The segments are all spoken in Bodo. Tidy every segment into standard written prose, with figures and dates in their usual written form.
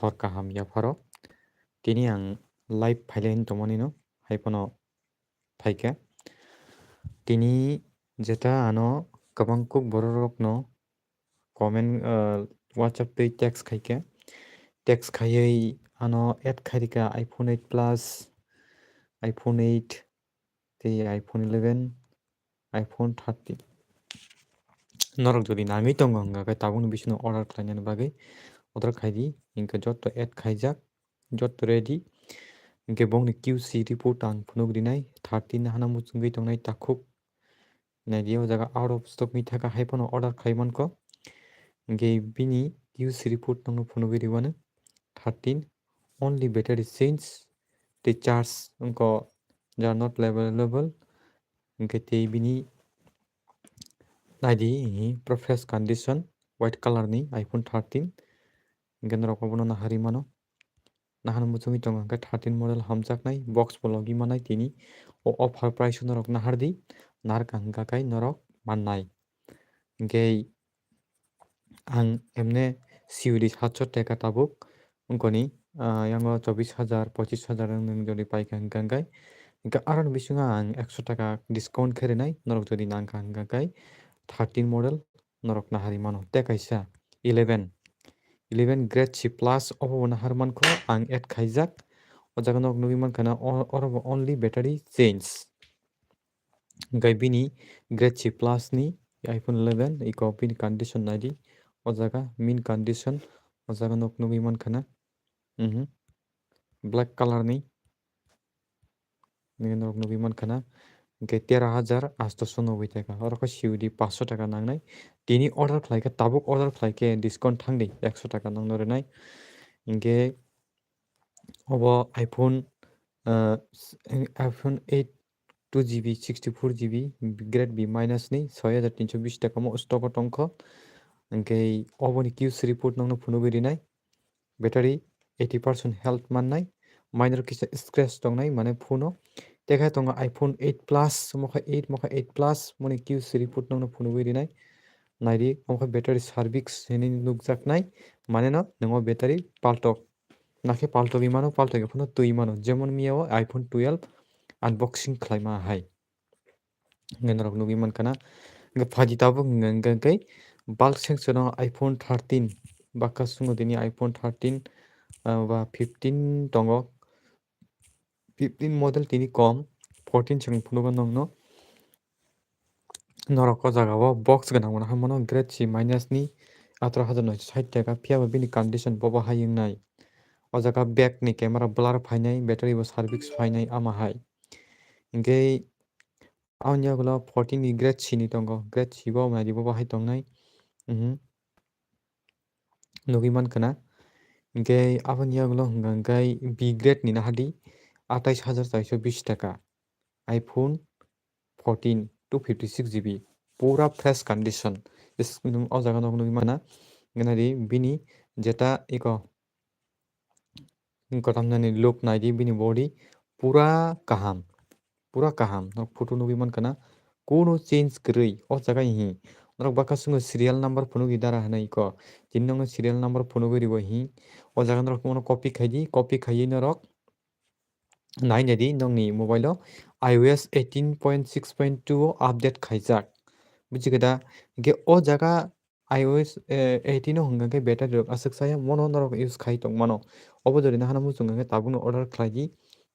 hor kaham yaparo tini ang live phaile tomoni no iPhone phaike tini jeta ano kabang kokborok no comment WhatsApp tui text khaike text khayei ano add khairika iPhone 8 Plus iPhone 8 tei iPhone 11 iPhone 13 norok jodi nangui tongo hingka tabukni bisino order khlainani bagui order khaidi hingke joto add khaijak joto ready hingke bongni QC report ang phunuk rinai 13 hana muchungui tongnai takhuk naidi o jaga out of stock ni thaka iPhone order khlaimanko hingke bini QC report nangno phunugui riwano 13 only battery change the charge onko they are not available hingke tei bini naidi profess condition white color ni iPhone 13 hingke norok obono nahari mano nahana muchungui tongo hingke 13 model hamjaknai box bo logi manai tini o offer price norok nahardi narka hingka kai norok manai hingke ang emne siuri 700 টাকা tabuk ongkoni yango 24,000 25,000 nung jodi paika hingka kai hingka aroni bisingo ang 100 টাকা discount kharinai norok jodi nangka hingka kai 13 model norok nahari mano tei kaisa 11 grade C plus obo nahar manko ang add khaijak o jaga nog nugui manka na oro only battery change hingkai bini grade C plus ni iPhone 11 iko bini condition naidi o jaga min condition o jaga nog nugui manka na black color ni nog nugui manka na hingke 13,890 টাকা oroko siudi 500 টাকা nangnai tini order khlaike tabuk order khlaike discount thangdi 100 টাকা nangno rinai hingke obo iPhone 8 2GB 64GB grade B minus ni 6,320 টাকা mo stock o tongkho hingke oboni QC report nangno phunugui rinai battery 80% health mannai minor kisa scratch tongnai mane phone o tekhai tongo iPhone 8 Plus mokha 8 Plus moni QC report nangno phunugui rinai naidi mokha battery service hini nukjaknai mane no ningo battery paltok nakhe paltogui mano paltogui phono tui mano jemon mia o iPhone 12 unboxing khlaima hai hingke norok nugui manka na hingke phaji tabuk hingka kai bulk section o iPhone 13 baka sungo tini iPhone 13 ba 15 tongo 15 model tini kom 14 cheng phunugo nongno norok o jaga o box gwnang bo hamono grade C minus ni 18,960 টাকা phiaba bini condition bobo hayungnai o jaga back ni camera blur phainai battery bo service phainai ama hai hingke aboni ulo 14 ni grade C ni tongo grade C bo naidi bo hai tongnai nugui manka na hingke aboni ulo hingka kai B grade ni nahadi 28,420 টাকা iPhone 14 256GB pura fresh condition o jaga nog nugui mana nadi bini jeta iko kotamnani look naidi bini body pura kaham nok photo nugui manka na kono change kwrui o jaga hi norok baka sungo serial number phunugui dara hinai ko tini nongno serial number phunugui ribo hi o jaga norok mono copy khaidi copy khaiui norok nainedi nongni mobile o iOS 18.6.2 o update khaijak bujigoda hingke o jaga iOS 18 o hingka kai battery rok asuk saya mono norok use khai tongmano obo jodi nahana muchung hingke tabukno order khlaidi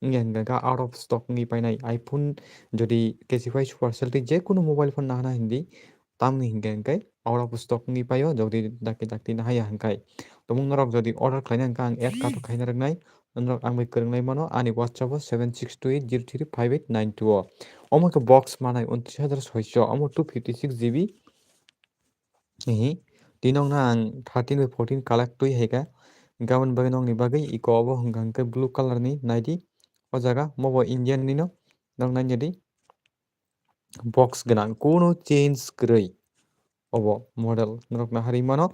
hingke hingka out of stock ni painai iPhone jodi Casify Super Sale tei jekono mobile phone nahana hindi tamni hingke out of stock ni paio jodi dakti nahaya hingkai tomung norok jodi order khlaina hingka ang add kato khaina roknai norok ang bai kwrwngnai mano ani WhatsApp o 7628035892 o omo khe box manai 29,600 omo 256GB tini nongno ang 13 bai 14 collect tui haika gabon bagui nongni bagui iko obo hingka hingke blue color ni naidi o jaga mobo Indian ni no nog nainedi box gwnang kono change kwrui obo model norok nahari mano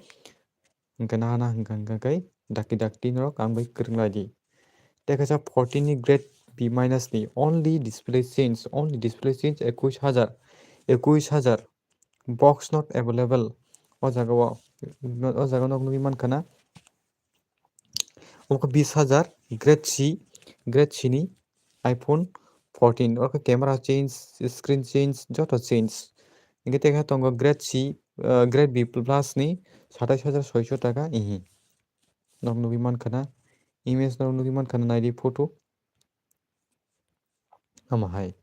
hingke nahana hingka kai dakti norok ang bai kwrwnglai di tei kaisa 14 ni grade B minus ni only display change 21,000 box not available o jaga nog nugui manka na Oka 20,000 grade C ni iPhone 14 oka camera change screen change joto change inge teka tongo grade C grade B plus ni 27,600 taka ihi nok nugi mankana image nok nugi mankana naidi photo amahai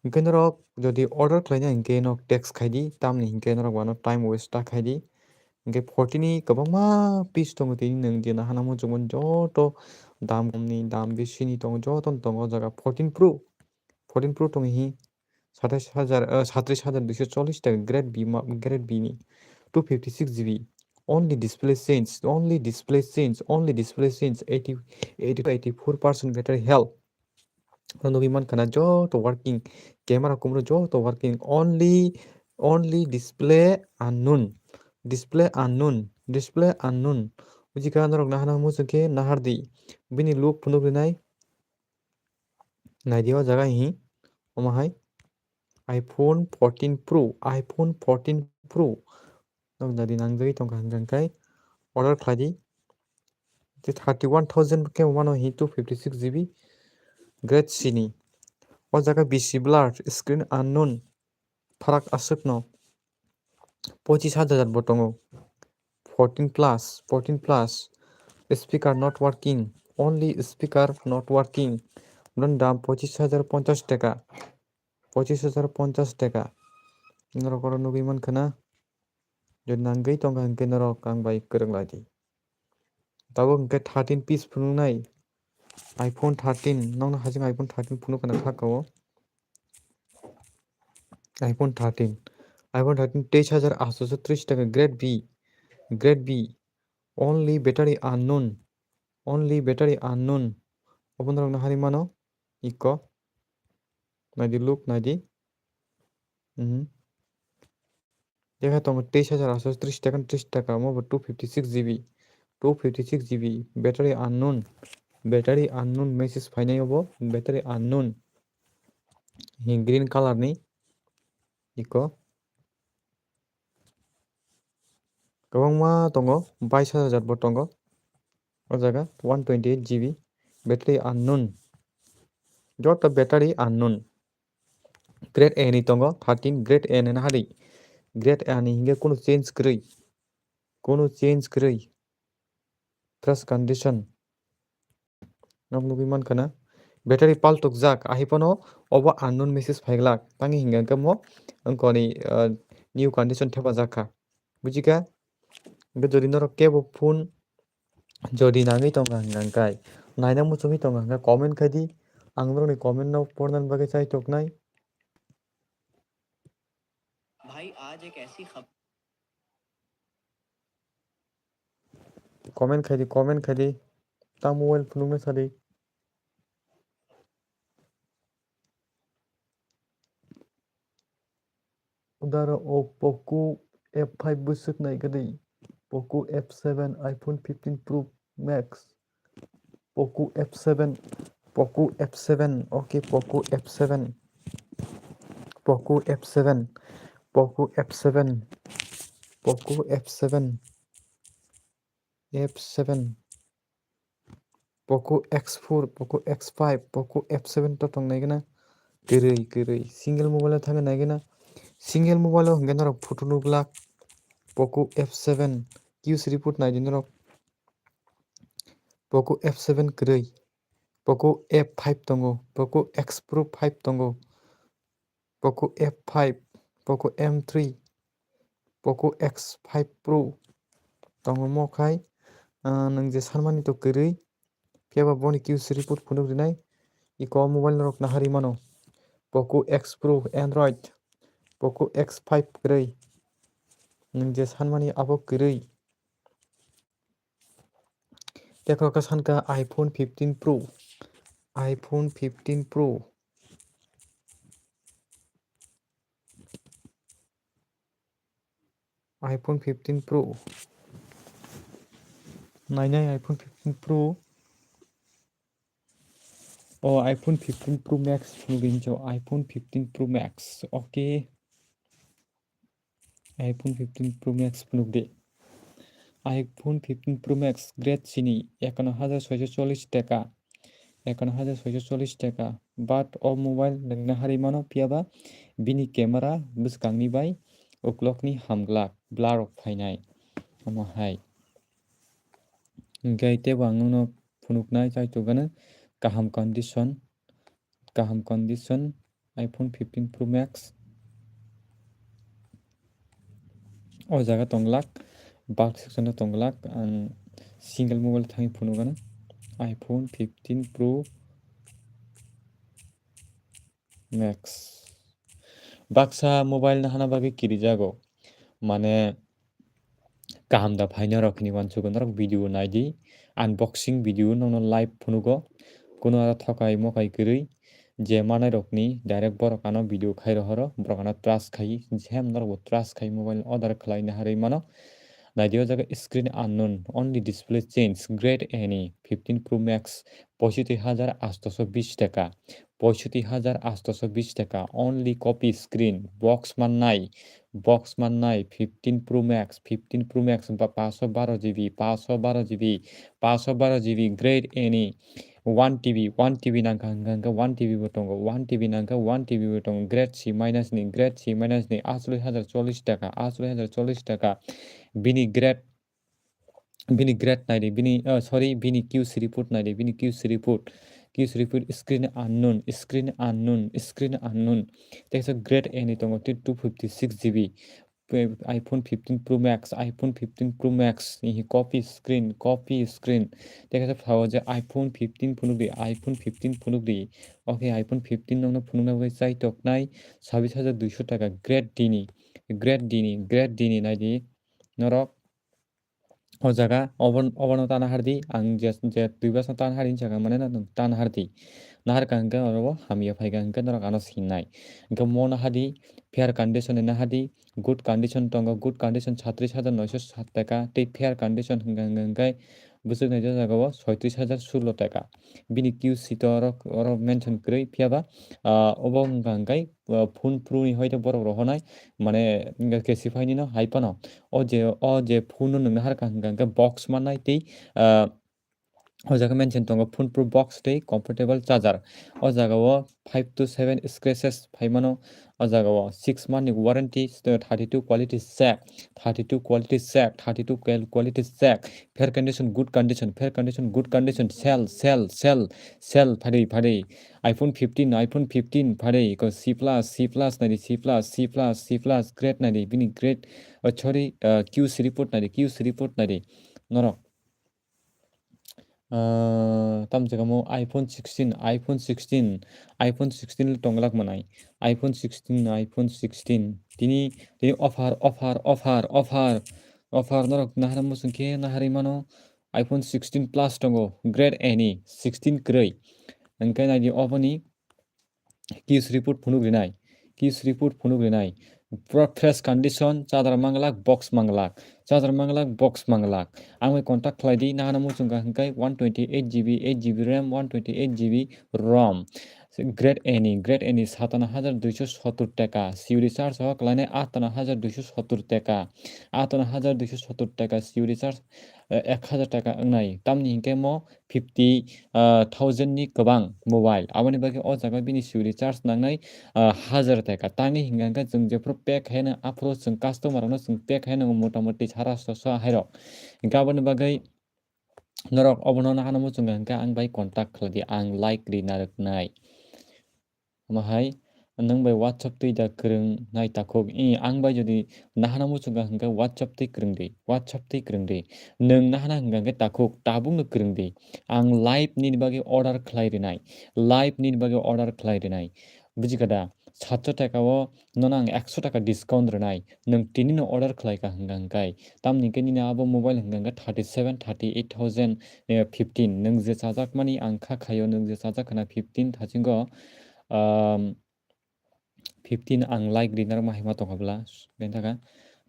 ingke norok jodi order khlaina ingke nok text khaidi tamni ingke norok wano time waste ta khaidi ingke 40 ni kwbangma piece tongo tini nung dina hana muchungmani joto dam komni dam besini tongo joto tongo jaga 14 Pro tongo hi 37,240 taka grade B ni 256 GB only display change 80 to 84% battery health nugi mankana joto working camera kumro joto working only display unknown ujika norok nahana muchungke nahardi bini look phunukrinai naidio jaga hi omahai iPhone 14 Pro nok jadi nangjai tongka hingkai order khladi 31,000 ke wano hi 256 GB grade C ni o jaga bisi blur screen unknown farak asukno 25,000 bo tongo 14 plus speaker not working only speaker not working non dam 25,050 taka 25,050 taka norok oro nugi mankana jodi nangai tongka hingke norok ang bai kwrang ladi tabo hingke 13 piece phunuknai iPhone 13 nokno hajing iPhone 13 phunukana thakao iPhone 13 23,830 taka grade B only battery unknown obo norok nahari mano iko naidi look naidi dekha tongo 23,830 taka 30 taka mo 256 GB battery unknown message phainai obo battery unknown hi green color ni iko kwbangma tongo 22,000 bo tongo o jaga 128 GB battery unknown joto battery unknown grade A ni tongo 13 grade A ni nahari grade A ni hingke kono change kwrwi fresh condition nok nugui mankana battery paltukjak ahipano obo unknown message phaiglak tangi hingka mo ongkoni new condition thepajak bujika hingke jodi norok kebo phone jodi nangui tongka hingkai naina muchungui tongka hingka comment khaidi ang norokni comment no pornani bagui chaitoknai भाई आज एक ऐसी खबर comment khaidi ta mobile phunukna sadi udara o Poco F5 busuk naikadai Poco F7 iPhone 15 Pro Max Poco F7 okay Poco F7 Poco F7 Poco Poco X4 Poco X5 Poco F7 to tongnai gरै single mobile thangna naigena single mobile hingke norok photo nuglak Poco F7 Qs report naidi norok Poco F7 gरै Poco F5 tongo Poco X Pro 5 tongo Poco F5 Poco M3 Poco X5 Pro tongo mo khai nungje sanmani to gरै keba boni Qs report phunukrinai iko mobile norok nahari mano Poco X Pro Android Poco X5 gरै nungje sanmani abo gरै teko kasanka iPhone 15 Pro iPhone 15 Pro iPhone 15 Pro nainai iPhone 15 Pro iPhone 15 Pro Max phunukrinjo iPhone 15 Pro Max okay iPhone 15 Pro Max phunukde iPhone 15 Pro Max grade চিনি 51,640 টাকা 51,640 টাকা बाट अ मबाइल नोंनो हारिमानो पियाबा बिनि केमेरा बुसखांनिबाय उक्लकनि हामग्लाक ब्लार फायनाय ओमहाय गाइतेबो आंनो फुनुकनाय जायतुगानो गाहाम कन्डिशन iPhone 15 Pro Max अ जागा तंग्लाक बाक सेक्सन तंग्लाक आं सिंगल मबाइल थाङि फुनुगानो iPhone 15 Pro Max बाक्सा मोबाइल नहाना बागे किरी जागो माने गाहाम दा फाइना रखनी वानसुगन रक वीडियो नाइदी अनबॉक्सिंग वीडियो नोनो लाइव फुनुगो कोनो आरा थकाय मकाय करै जे मानाय रकनी डायरेक्ट बरकानो वीडियो खाइ रहरो बरकानो ट्रास्ट खाइ जेम नरगो ट्रास्ट खाइ मोबाइल ऑर्डर खलाइनो हारै मानो नाइदियो जागा screen unknown only display change grade any 15 Pro Max 65,820 টাকা 65,820 টাকা only copy screen box माननाय 15 Pro Max 15 Pro Max বা 512 GB 512 GB 512 GB grade any 1 TB नांका हंगा 1 TB बो दंगो 1 TB नांका 1 TB बो दंगो grade C minus नि grade C minus नि 80,040 টাকা 80,040 टाका बिनि ग्रेड नायदे बिनि QC रिपोर्ट नायदे बिनि QC report screen unknown there's a great any tongo 256 GB iPhone 15 Pro Max iPhone 15 Pro Max ni copy screen there's a power je iPhone 15 iPhone 15 phunukdi okay iPhone 15 nongno phunukna bai chai toknai 26,200 টাকা great dini naidi norok o jaga obano tana hardi ang je duibasno tana harin jaga mane na tana hardi nahar kangka oro hamia phaiga hangka norok ano sinai hangka mona hadi fair condition na hadi good condition tongo good condition 36,907 টাকা tei fair condition hangkai busuk naija jagao 36,016 টাকা bini QC to oro mention krei phiaba obo hangkai phone pro ni hoito borok rohonai mane Casify ni no haipano o je phone no nahar hangka box manai tei o jaga mention tongo phone pro box tei comfortable charger o jagao 5 to 7 scratches phaimano o jagao 6 month ni warranty 32 quality check 32 quality check fair condition good condition sell phadei iPhone 15 phadei ko C+ nadi C+ grade nadi bini grade sorry QC report nadi norok tamjagamo iPhone 16 tonglak manai iPhone 16 tini offer norok nahara musungke nahari mano iPhone 16 plus tongo grade any 16 krei angkai nadi oboni keys report phunugrinai pura fresh condition charger manglak box manglak angwe contact khlaidi nahana muchungka hangkai 128 GB 8 GB RAM 128 GB ROM grade any 57,270 টাকা সিউ রিচার্জ হক লাইনে 58,270 টাকা 58,270 টাকা সিউ রিচার্জ 1,000 টাকা अंगनाय तामनि हिंके मो 50,000 नि गोबां मोबाइल आबनि बागे अ जागा बिनि सिउ रिचार्ज नांनाय 1,000 टाका तांनि हिंगांका जों जेफ्रो पेक हैनो आप्रो जों कास्टमारनो जों पेक हैनो मोटा मोटी 700 हाइरो गाबनि बागै नरक अबनो हानमु जों गांका आं बाय कन्टाक्ट खालामदि आं लाइक रिनारनाय माहाय नों बाय WhatsApp तै दा kreng नाय ताखोग आं बाय जदि नाहाना मुचुंगा हंगा WhatsApp तै kreng दे नों नाहाना हंगा ताखोग ताबुंग kreng दे आं लाइभ नि बागे अर्डर खालायरिनाय बुजिगदा 700 टाका वो नों आं 100 टाका डिस्काउंट रनाय नों तिनिनो अर्डर खालायका हंगांगाय तामनि केनि आबो मोबाइल हंगांगा 38,000 15 नों जे साजाक मानि आं खाखायो नों जे साजाक खाना 15 थासिंगो 15 आं लाइक रिनार माहिमा तंगाब्ला बेनि थाखाय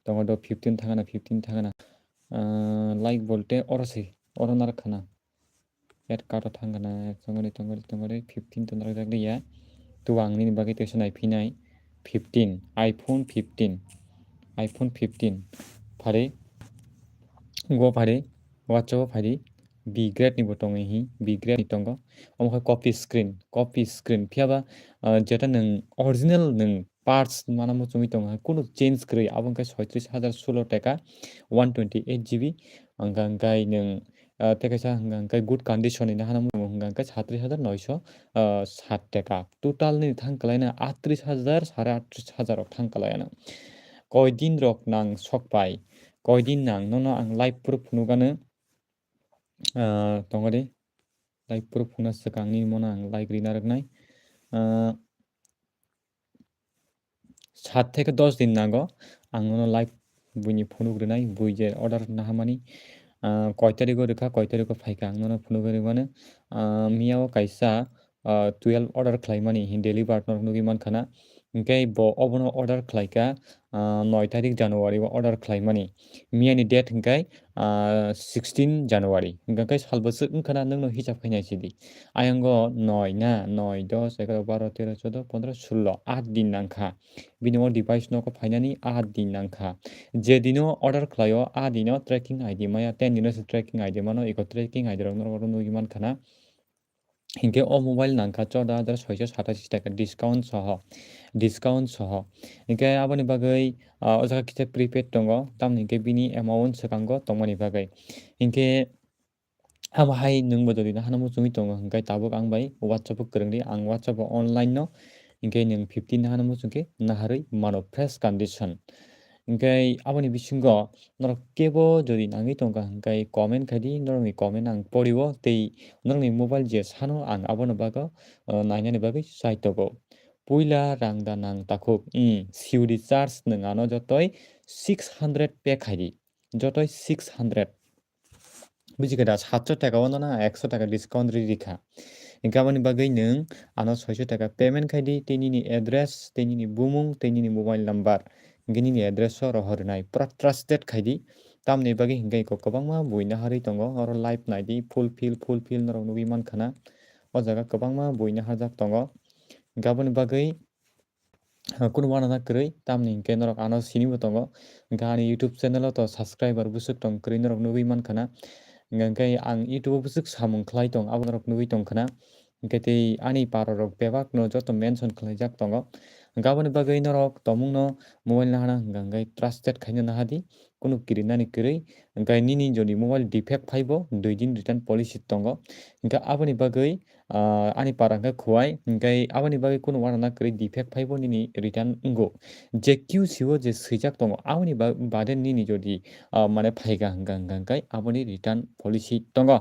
दङ 15 थाङाना लाइक बोलते अरसै अरनार खाना एड कार्ड थांगना तंगरे 15 तंगरे जागलिया तो आंनि बागै टेसन नायफिनाय 15 iPhone 15 फारे go pari watcho pari B grade ni botong hi B grade ni tongo omo copy screen phiaba যেটা नों original नों parts mana mo chumi tongo kuno change kroi abong kai 36,016 টাকা 128 GB hanggang nung tekaisa hanggang good condition ni hana mo hanggang 37,960 টাকা total ni thangkalai na 38,000 38,000 rok thangkalai na koidin rok nang sokpai koidin nang nono ang live proof nugano tongode live proof na sakangni mona ang like rina raknai 7 থেকে 10 দিন nago ang no live buini phunugrenai buije order nahamani কয় তারিখে রেখা কয় তারিখে ফাইকা ang no phunugrenai miyao kaisa 12 order khlaimani deliver nugi mankana hingkai bo obono order khlaika 9 tarik January o order khlaimani miyani date hingkai 16 January hingkai salbosuk wngkhana nungno hisab khainai sidi ayango 9 na 9 10 11 12 13 14 15 16 8 din nangkha bini o device no ko fainani 8 din nangkha je dino order khlaio a dino tracking ID maya 10 dino tracking ID mano iko tracking ID rok no nugi mankhana hingke o mobile nangkha 14,687 টাকা discount soho hingke aboni bagoi o jaga kisa prepaid tongo tamni hingke bini amount sekango tongmani bagai hingke amo hai nungbo jodi hanamo chumi tongo hingkai tabuk ang bai whatsapp o kwrwngri ang whatsapp o online no hingke nung 15 hanamo chungke naharui mano fresh condition hingkai aboni bisingo norok kebo jodi nangui tongka hingkai comment khaidi norokni comment ang porio tei norokni mobile je sano ang abono bago nainani bagui chaitongo puila rangda nang takhuk siu recharge nungano jotoi 600 pay khaidi jotoi 600 বুঝিগেদা 700 টাকা অননা 100 টাকা ডিসকাউন্ট রিখা গাবনি বাগৈ নং আনো 600 টাকা পেমেন্ট খাইদি তেনিনি এড্রেস তেনিনি বুমুং তেনিনি মোবাইল নাম্বার গিনিনি এড্রেস রহরনাই পুরা ট্রাস্টেড খাইদি তামনি বাগৈ হিংগাই ko kwbangma buina harui tongo oro live naidi fulfill norok nugui mankhana o jaga kwbangma buina harjak tongo gaboni bagui kuno wana kwrui tamni hingke norok ano sinibo tongo gani YouTube channel o to subscriber busuk tong kwrui norok nugui mankhana hingkai ang YouTube busuk samung khlai tong abo norok nugui tongkhana hingke tei ani parorok bebak no joto mention khlaijak tongo gaboni bagui norok tomungno mobile nahana hingkai trusted khaina nahadi kuno kirinani kwrui hingkai nini jodi mobile defect phaibo 2 din return policy tongo hingka aboni bagui ani para hingke khuwai hingkai aboni bagui kuno wana kwrui defect phaibo nini return wnggo je QC o je swijak tongo aboni bade nini jodi mane phaiga hingkai aboni return policy tongo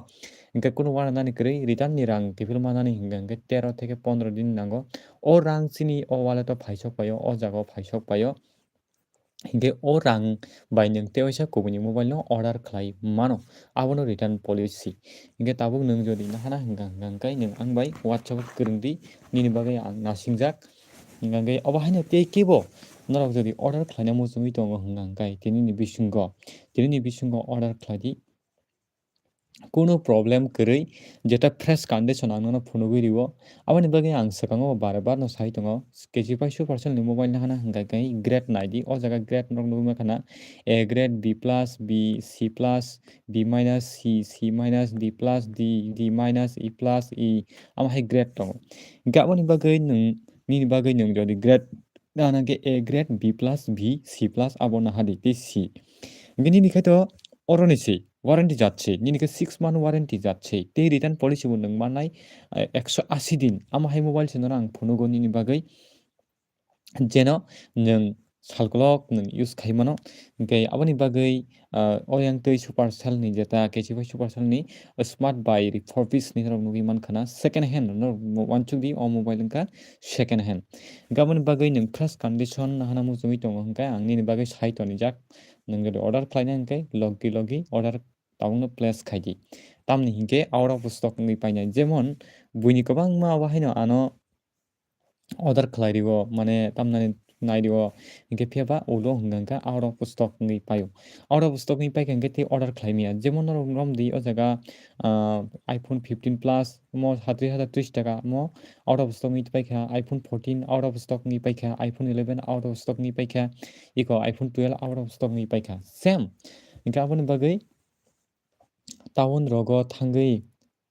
hingkai kuno wana nani kwrui return ni rang kifilmanani hingkai 13 থেকে 15 din nango o rang chini o wallet o phaisok paio o jaga o phaisok paio hingke o rang bai nung tewaisa kubuni mobile no order khlai mano abono return policy hingke tabuk nung jodi nahana hingkai nung ang bai whatsapp o kwrwngdi nini bagai ang nasingjak hingkai obo haino tei kebo norok jodi order khlaina muchungui tongo hingkai tinini bisingo order khlaidi কোনো problem kwrui jeta fresh condition ang no phunugui rio aboni bagui ang sakango bar no sai tongo Casify Super Sale ni mobile nahana hingkai grade naidi o jaga grade nok nugui mankana A grade B plus B C plus B minus C C minus D plus D D minus E plus E ama hai grade tongo gaboni bagui nung nini bagui nung jodi grade nahana ke A grade B plus B C plus abo nahadi tei C nini khaito oroni sei warranty যাচ্ছে নিনিকে 6 মান ওয়ারেন্টি যাচ্ছে তে রিটার্ন পলিসি বো নং মানাय 180 दिन ama hai mobile senora ang phunugo nini bagai jeno nung salkolok nung use khaimano hingkai aboni bagai oyang tei super sale ni jeta Casify Super Sale ni smart buy refurbish ni rok nugui mankhana second hand no wanchukdi o mobile wngka second hand gaboni bagai nung fresh condition hana muchungui tongo hingkai ang nini bagai sai tonijak nung jodi order khlaina hingkai logi order tabungno place khaidi tamni hingke out of stock ngi painai jemon buini kwbangma haino ano order khlairio mane tamnani nairio hingke phiaba ulo hingka out of stock ngi paio out of stock ngi paika hingke tei order khlaimia jemon romdi o jaga iPhone 15 plus mo 3730 টাকা mo out of stock ngi paika iPhone 14 out of stock ngi paika iPhone 11 out of stock ngi paika iko iPhone 12 out of stock ngi paika same hingke aboni bagai Tahun rogo thangai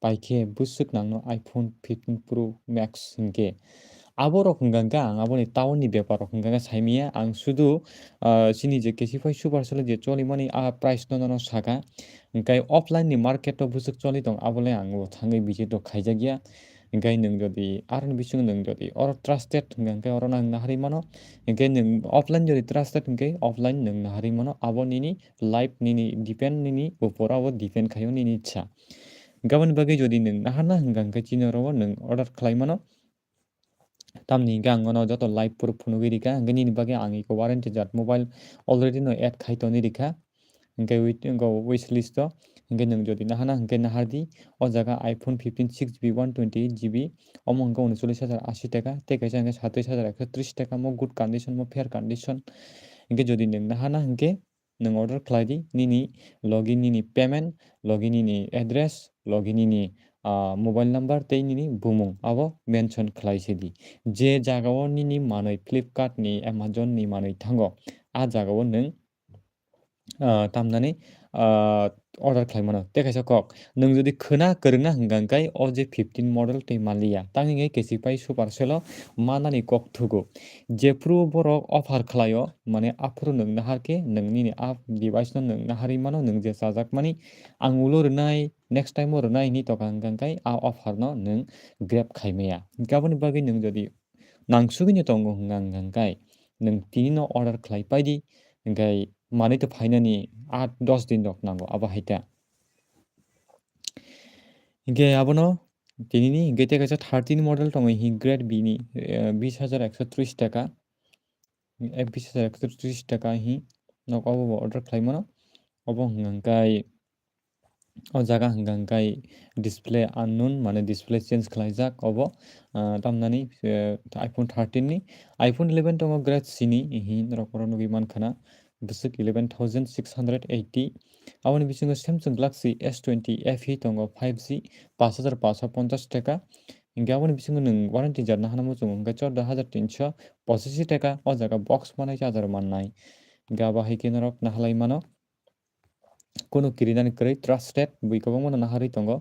paike busuk nangno iPhone 15 Pro Max hingke abo rok hingka khe ang aboni tahun ni bepar rok hingka khe saimaya ang sudu chini je Casify Super Sale je cholimani price no saka hingkai offline ni market o busuk choli tong abole ang thangai bisi to khaijakya hingkai nung jodi aroni bisingo nung jodi oro trusted hingka khe oro nang naharwui mano hingke nung offline jodi trusted hingke offline nung naharwui mano abo nini live nini depend nini upor abo depend khaio nini ichha gaboni bagui jodi nung naharna hingka khe chini oro nung order khlai mano tamni hingke ang no joto live proof phunugui rika hingke nini bagui ang iko warranty jat mobile already no add khai toni rika hingke wish list o hingke nung jodi nahana hingke nahardi o jaga iPhone 15 6GB 128GB omo hingke 39,080 টাকা tei kaisa hingke 27,130 টাকা mo good condition mo fair condition hingke jodi nung nahana hingke nung order khlaidi nini login nini payment login nini address login nini mobile number tei nini bumung abo mention khlaisidi je jagao nini manui Flipkart ni Amazon ni manui thango jagao nung tamnani order khlaimano tei kaisa kok nung jodi khuna kwrwngna hingka khe o je 15 model tei manliya tang hingke Casify Super Sale o manani kok thugo jefru borok offer khlaio mane afuru nung naharkhe nung nini device no nung naharwui mano nung je chajakmani ang ulo rwnai next time o rwnai ni toka hingka khe offer no nung grab khaimaya gaboni bagui nung jodi nangsugui tongo hingka khe nung tini no order khlai paidi hingkai manui to phainani 8-10 din rok nango abo haita hingke abono tinini hingke tei kaisa 13 model tongo grade B ni 20,130 টাকা 20,130 টাকা nok abo bo order khlaimano obo hingka o jaga hingka khe display unknown mane display change khlaijak obo tamnani iPhone 13 ni iPhone 11 tongo grade C ni rok oro nugui mankha busuk 11,680 aboni bisingo Samsung Galaxy S20 FE tongo 5G 5,550 টাকা hingke aboni bisingo nung warranty jat nahana muchungo hingke 14,385 টাকা o jaga box manai charger mannai hingke abo haike norok nahalai mano kono kirinani kwrui trusted bui kwbangma no naharwui tongo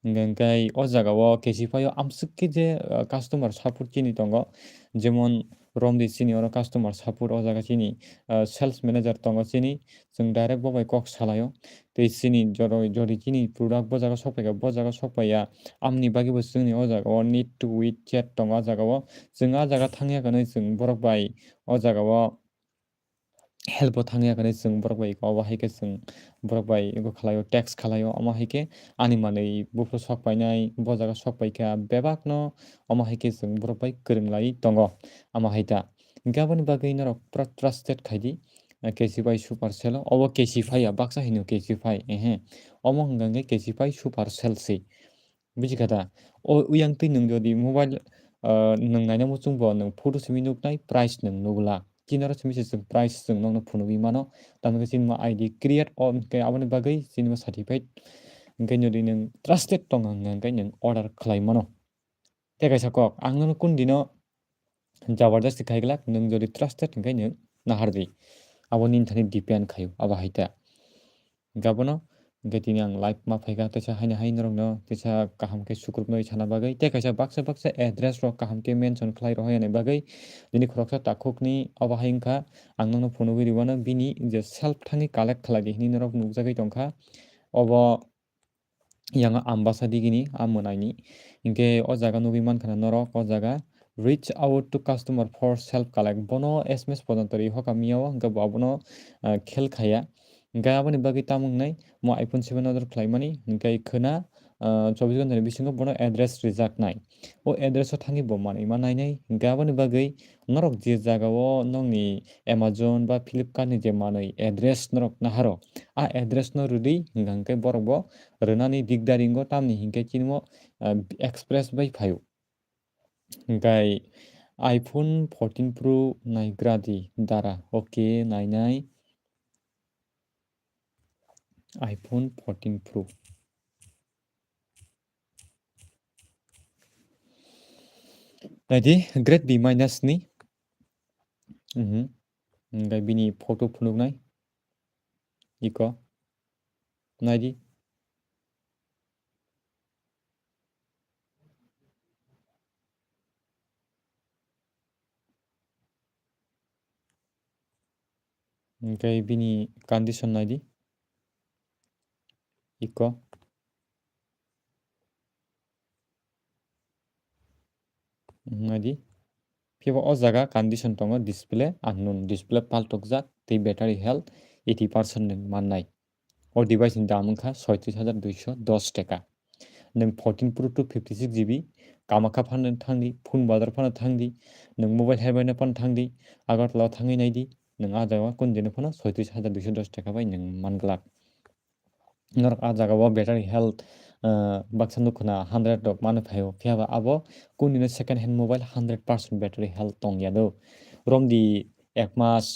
hingka o jagao Casify o amsukhe je customer support chini tongo jemon romdi chini oro customer support o jaga chini sales manager tongo chini chung direct bo bai kok salaio tei chini jodi chini product bo jaga sokpaika bo jaga sokpaiya amni bagibo chungni o jagao need to with chat tongo o jagao chung jaga thangya kanui chung borok bai o jagao help o thangya kanui chung borok bai abo haike chung borok bai ego khlaio text khlaio amo haike ani manui bufru sokpainai bo jaga sokpaikha bebak no amo haike chung borok bai kwrwnglai tongo amo haita hingke aboni bagui norok pura trusted khaidi Casify Super Sale o obo Casify baksa hino Casify omo hingka khe Casify Super Sale se bujikhata o uyang tui nung jodi mobile nung naina muchungbo nung photo simi nuknai price nung nugla kinaro simi se price chung nokno phunugui mano tamkhe chini ID create o hingke aboni bagui chini certificate hingke jodi nung trusted tongo hingka nung order khlai mano tei kaisa kok ang no kun dino jabardasti khaiglak nung jodi trusted hingke nung nahardi abo nini thani depend khaio abo haita gabono hingke tini ang live ma phaika teisa haino hai norok no teisa kaham khe sukrubnai sana bagui tei kaisa baksa address rok kaham ke mention khlai rohai bagui bini khoroksa takhukni abo hai wngkha ang nokno phunugui rwano bini je self thani collect khlaidi hini norok nukjagui tongkha obo yang ambassador gini monai ni hingke o jaga nugui mankha norok o jaga reach out to customer for self collect bono SMS podantori hokamia o hingke bo abono khel khaya hingke aboni bagui tamungnai mo iPhone 7 order khlaimani hingke khuna 24 ঘন্টার bisingo bono address rijaknai o address o thangi bo manui nainai hingke aboni bagui norok je jagao nongni Amazon ba Flipkart ni je manui address norok naharo address no rwdui hingka borok bo rwnani digdari wngko tamni hingke chini mo express bai phaio hingkai iPhone 14 Pro naigradi dara okay nainai iPhone 14 Pro naidi grade B minus ni hingkai bini photo phunuknai iko naidi ओमफ्राय बिनि कन्डिसन नायदि इक' नायदि फेबा अ जागा कन्डिसन दङ डिसप्ले आननोन डिसप्ले पाल्टक दै बेटारि हेल्थ 80% नों माननाय अ डिभाइसनि दामोनखा 36,210 टाका नों 14 Pro to 56 GB कामाख्या फाननो थांदि फुन बाजार फाननो थांदि नों मबाइल हेरबायनो फाननो थांदि आगरतलायाव थाङै नायदि नों आजावा कुनदिनो फानो 36,210 टाका बाय नों मानग्लाक नर आजागावा बेटारि हेल्थ बाक्सा नुखना 100 दक मानो फायो फियाबा आबो कुनदिनो सेकेन्ड हेन्ड मोबाइल 100% बेटारि हेल्थ दं यादो रमदि एक मास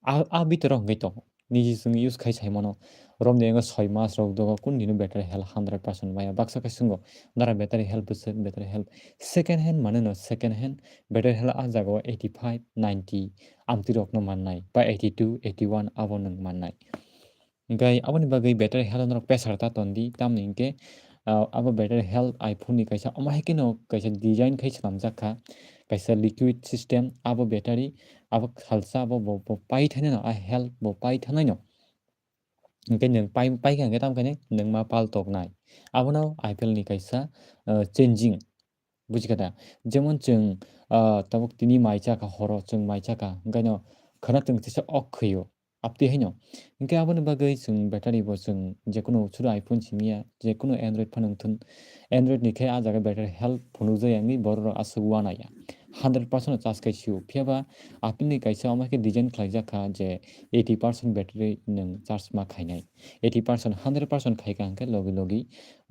आ बितर गैतो निजि जों इउज खाइसाय मनो रमदि एंग 6 मास रक दो कुनदिनो बेटारि हेल्थ 100% बाया बाक्सा कासिंगो नारा बेटारि हेल्थ बसो बेटारि हेल्थ सेकेन्ड हेन्ड मानो न सेकेन्ड हेन्ड बेटारि हेल्थ आजागावा 85 90 आमति रक न माननाय बा 82 81 आबो नों माननाय ओमफ्राय आबोनि बागै बेटारि हेल्थ नरक पेसार तातोन्दि तामनि इंके आबो बेटारि हेल्थ आइफोन नि कैसा अमाहिकेनो कैसा डिजाइन कैसा खालामजाखा कैसा लिक्विड सिस्टेम आबो बेटारि आबो खालसा आबो बो पाइ थानाय न आ हेल्थ बो पाइ थानाय न इंके नों पाइ खांगे तामखाने नों मा पालतक नाय आबोनाव आइफेल नि कैसा चेंजिं बुजिखादा जेमन जों तबक तिनि माइचाका हरो जों माइचाका ओंखायनो खोना जों तिसा अखयो आपति हैनो इंके आबोनि बागै जों बेटारि बो जों जेकुनु सुरु आइफोन सिमिया जेकुनु एन्ड्रइड फानोंथोन एन्ड्रइड निखे आजागा बेटारि हेल्थ फनु जयांगि बर आसु वानाया 100% चार्ज कैसिउ फियाबा आपिनि कैसा अमाके डिजाइन खालायजाखा जे 80% बेटारि नों चार्ज मा खायनाय 80% 100% खायका अंके लगी लगी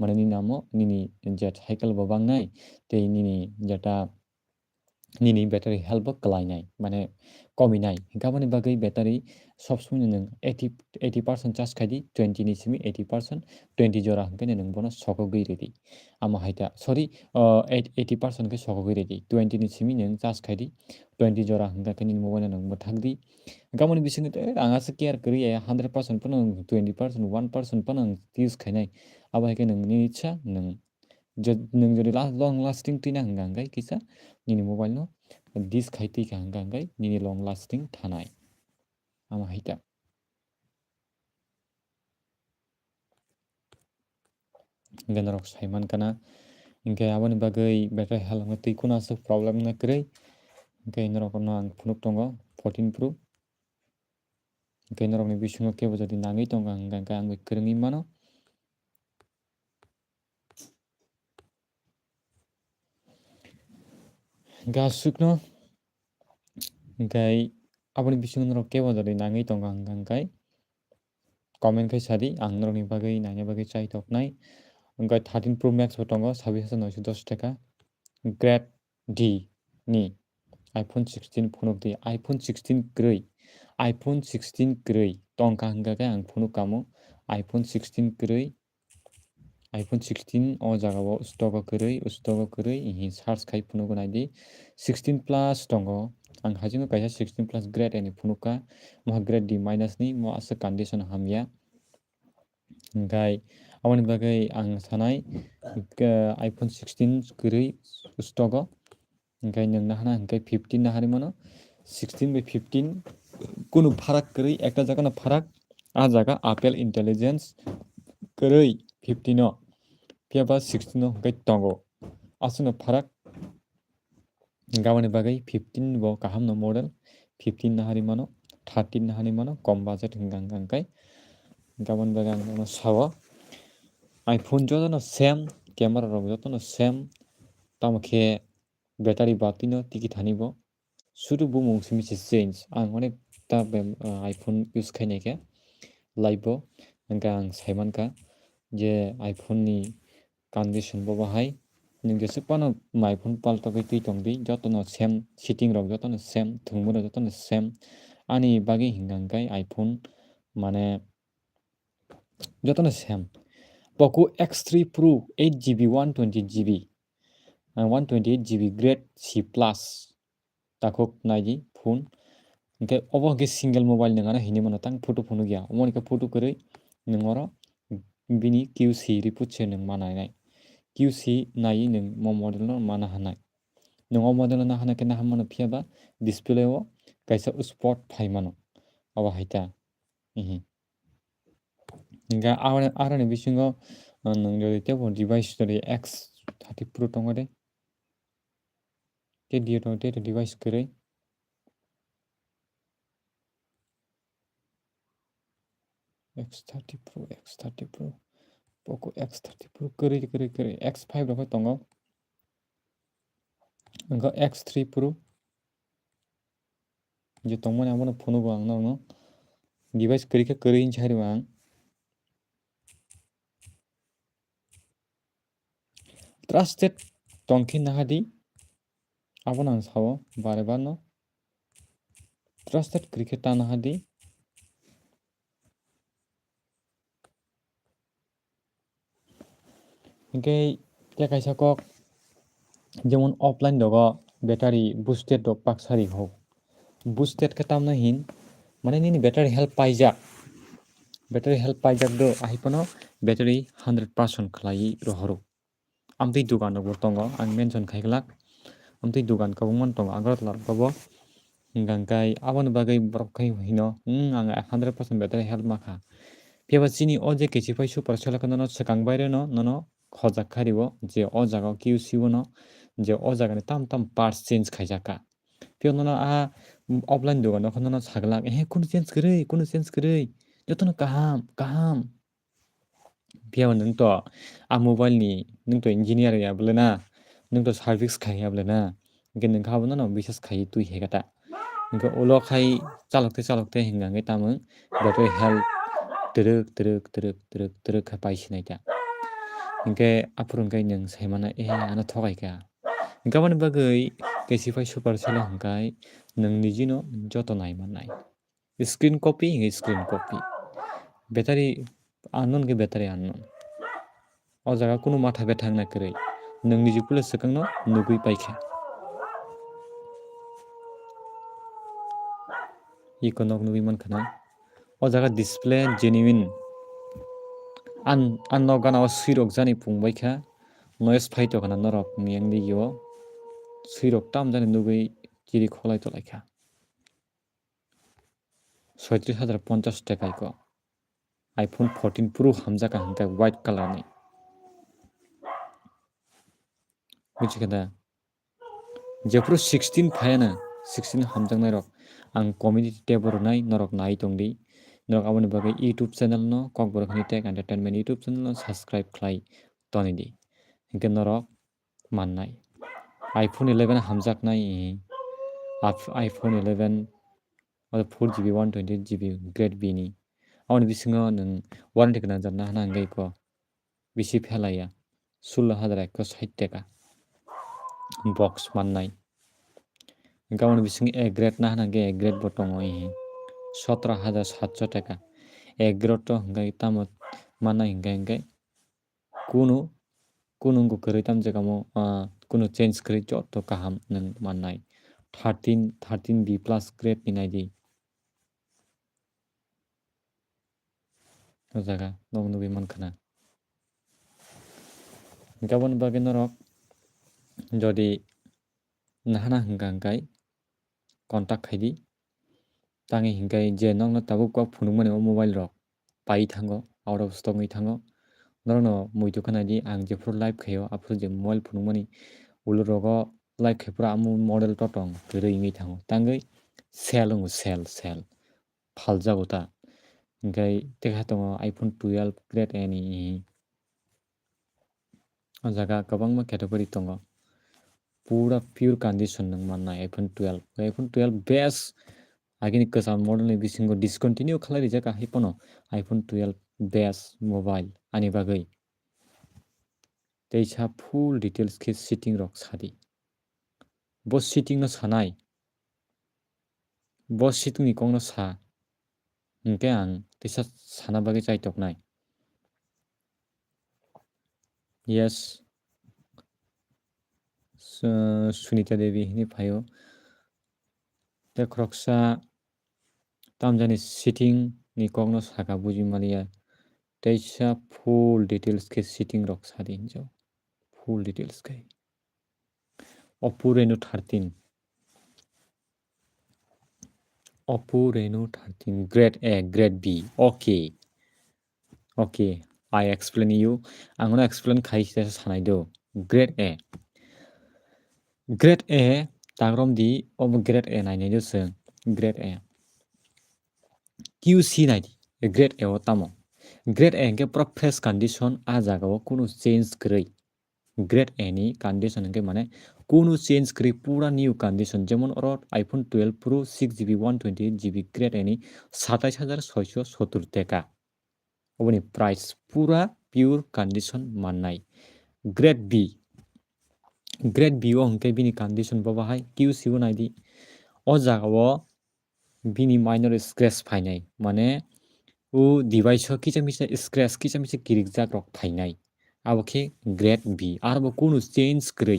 माने नि नामो निनि जेट साइकेल बो बांनाय ते निनि जेटा निनि बेटारि हेल्थ बो कलायनाय माने कमिनाय गाबोनि बागै बेटारि सब समय नों 80% चार्ज खायदि 20 नि सिमि 80% 20 जरा हंके नों बनो सको गैरेदि आमा हाइता सरि 80% के सको गैरेदि 20 नि सिमि नों चार्ज खायदि 20 जरा हंका के निनि मोबाइल नों बथागदि गाबोनि बिसिंग ते आंगासो केयार करि 100% पन 20% 1% पन यूज खायनाय आबा हाइके नोंनि इच्छा नों नों जदि लं लास्टिंग तिना हंगांगाय किसा निनि मोबाइल नो डिस खायति का हंगांगाय निनि लं लास्टिंग थानाय आमा हाइता गनरक साइमान kana इंके आबोनि बागै बेटारि हेल्थ तै कुनासो प्रब्लेम ना करै इंके नरक न आं फुनुक दंगो 14 Pro इंके नरक नि बिसिंग केबो जदि नाङै दंगा हंगांगाय आं गोरोङै मानो गासुकनो इंकाय आबोनि बिसिंग नरक केबो जदि नाङै दंगा हंगांगाय कमेन्ट kai sadi ang नरक नि बागै नायनि बागै चाइ तकनाय इंकाय 13 Pro Max बो दंगो 26,910 टाका ग्रेड D नि iPhone 16 फुनुक दी iPhone 16 ग्रै iPhone 16 ग्रै तंका हंगांगाय आं फुनुक कामो iPhone 16 grey iPhone 16 o jagao stock gरै इहि सार्च खाय फुनुक नायदि 16 plus दंगो आं हाजिनो कायसा 16 plus ग्रेड एनि फुनुका महा ग्रेड D minus नि महा आसो कन्डिसन हामिया ओमफ्राय आबोनि बागै आं सानाय iPhone 16 ग्रै स्टक ओमफ्राय नोंना हाना ओमफ्राय 15 ना हारि मनो 16 by 15 कुनु फाराक गरै एकटा जागा ना फाराक आ जागा आपेल इंटेलिजेंस गरै 15 फियाबा 16 ओमफ्राय दंगो आसुनो फाराक गावनि बागै 15 बो काहाम न मॉडल 15 ना हारि मनो 13 ना हारि मनो कम बाजेट हंगांगाय गाबोन बागै आं सावा iPhone जतो सेम कैमरा रग जतो सेम तामखे बेटारि बातिनो टिकि थानिबो सुरु बुमो सिमिसे चेंज आं अनेक ता iPhone यूज खायनायखे लाइबो ओंका आं साइमानका जे iPhone नि कन्डिसन बो बाहाय नों जेसे पानो iPhone पाल्टकै दै तंदि जतो सेम सेटिंग रग जतो सेम थुंबो जतो सेम आनि बागै हिंगांगाय iPhone माने जतो same Poco X3 Pro 8GB 128GB 128GB grade C plus takok naiji phone इंके ओबो के सिंगल मोबाइल नङा ना हिनि मनो तां फटो फनु गया ओमनि का फटो करै नङरो बिनि QC रिपोर्ट से नों मानायनाय QC नायै नों म मॉडल न माना हानाय नों मॉडल ना हाना के ना हमनो फियाबा डिस्प्ले ओ कैसा स्पॉट फाइ मानो अबा हाइता Hingga arani bisingo nang jodi tebo device jodi X30 Pro tongo de te dio tongo te device kwrwi X30 Pro Poco X30 Pro kwrwi X5 rok tongo hingga X3 Pro je tongmani abono phone bo ang no device kwrwi hinchai rwo ang trusted tongkhe nahadi abono ang sao bare bar no trusted kwrwi tana hadi hingkhe kaisa kok jemon offline dogo battery boosted rok paksari ho boosted khe tamna hin mane nini battery health paijak do ahipano battery 100% khlai rohoro amtui dugan rok bo tongo ang mention khaikhlak amtui dugan kwbangma tongo agartala rogo hingka hingkai aboni bagui borok khai hino ang 100% battery health makha phiaba chini o je Casify Super Sale no swkang bai no no khojak khai rwo je o jaga QC no je o jaga ni tam parts change khaijaka phiaba no offline dugan no saglak kuno change kwrwi jotono kaham phiaba nongto mobile ni nongto engineer ya blena nongto service khai ya blena hingke nongkha abono biswas khai tui haikata hingke ulo khai chalokte hingka hingke tamong battery health trwk khe pai sinaita hingke afuru hingke nong saimana ano thogaika hingke aboni bagui Casify Super Sale hingkai nong niji no joto nai mannai screen copy battery unknown ke battery unknown o jaga kuno matha bethak ongna kwrwi nong niji puila swkang no nugui paikha iko nog nugui mankha na o jaga display genuine nog gana o swirok jani pungbaikha noise faitokana norok ni yang digio swirok tamjani nugui chiri kholai tolaikha 36,050 taka iko iPhone 14 Pro hamjaka hingka white color ni bujikhada jephru 16 phaiano 16 hamjaknai rok ang community tab rwnai norok nai tongdi norok aboni bagui YouTube channel no kokborok ni tech entertainment YouTube channel no subscribe khlai tonidi hingke norok mannai iPhone 11 hamjaknai iPhone 11 4GB 128GB grade B ni aboni bisingo nong warranty gwnang jat nahana hingke iko bisi phelaiya 16,160 taka box mannai hingke aboni bisingo A grade nahana hingke A grade bo tongo 17,700 taka A grade to hingkai tamo mannai hingke kuno kwrwi tamjakamo kuno change kwrwi joto kaham nong mannai 13B plus grade ni naidi o jaga nog nugui mankha na hingke aboni bagui norok jodi nahana hingka hingkai contact khaidi tangi hingkai je nokno tabuk kok phunukmani o mobile rok pai thango out of stock oi thango norokno muitukha di ang jephru live khaio afuru je mobile phunukmani ulo rogo live khaipura model totong kwrwi ongoi thango tangui sale ongo sale phaljago ta hingkai tekha tongo iPhone 12 grade A ni o jaga kwbangma category tongo pura pure condition nong mannai iPhone 12 best agini kwcham model ni bisingo discontinue khlai rijak ahaipono iPhone 12 best mobile ani bagui teisa full details khe setting rok sadi bo setting no sanai bo setting ni kok no sa hingke ang teisa sana bagui chaitoknai yes Sunita Devi hini phaio te khoroksa tamjani setting ni kok no saka bujimaniya teisa full details khe setting rok sadi hingjao full details khe Oppo Reno 13 Oppo Reno 13 Grade A, Grade B. Okay. Okay. I explain you. I'm gonna explain खायसे सानायदो. Grade A. Grade A ताग्रमदि of Grade A नायनायदो जों Grade A. QC नायदि Grade A तमो. Grade A के पूरा fresh condition आ जागाव कुनु change गरै. Grade A नि condition के माने कुनु change गरै पूरा new condition जेमन और iPhone 12 Pro 6GB 128GB Grade A नि 27,670 टाका. अबनि प्राइस पूरा pure condition माननाय. Grade B. Grade B ओ हंके बिनि condition बाहाय QC ओ नायदि ओ जागाव बिनि minor scratch फायनाय माने उ device किसा मिसा scratch किसा मिसा किरिक जाग्रक फायनाय आबोखे Grade B आरबो कुनु change गरै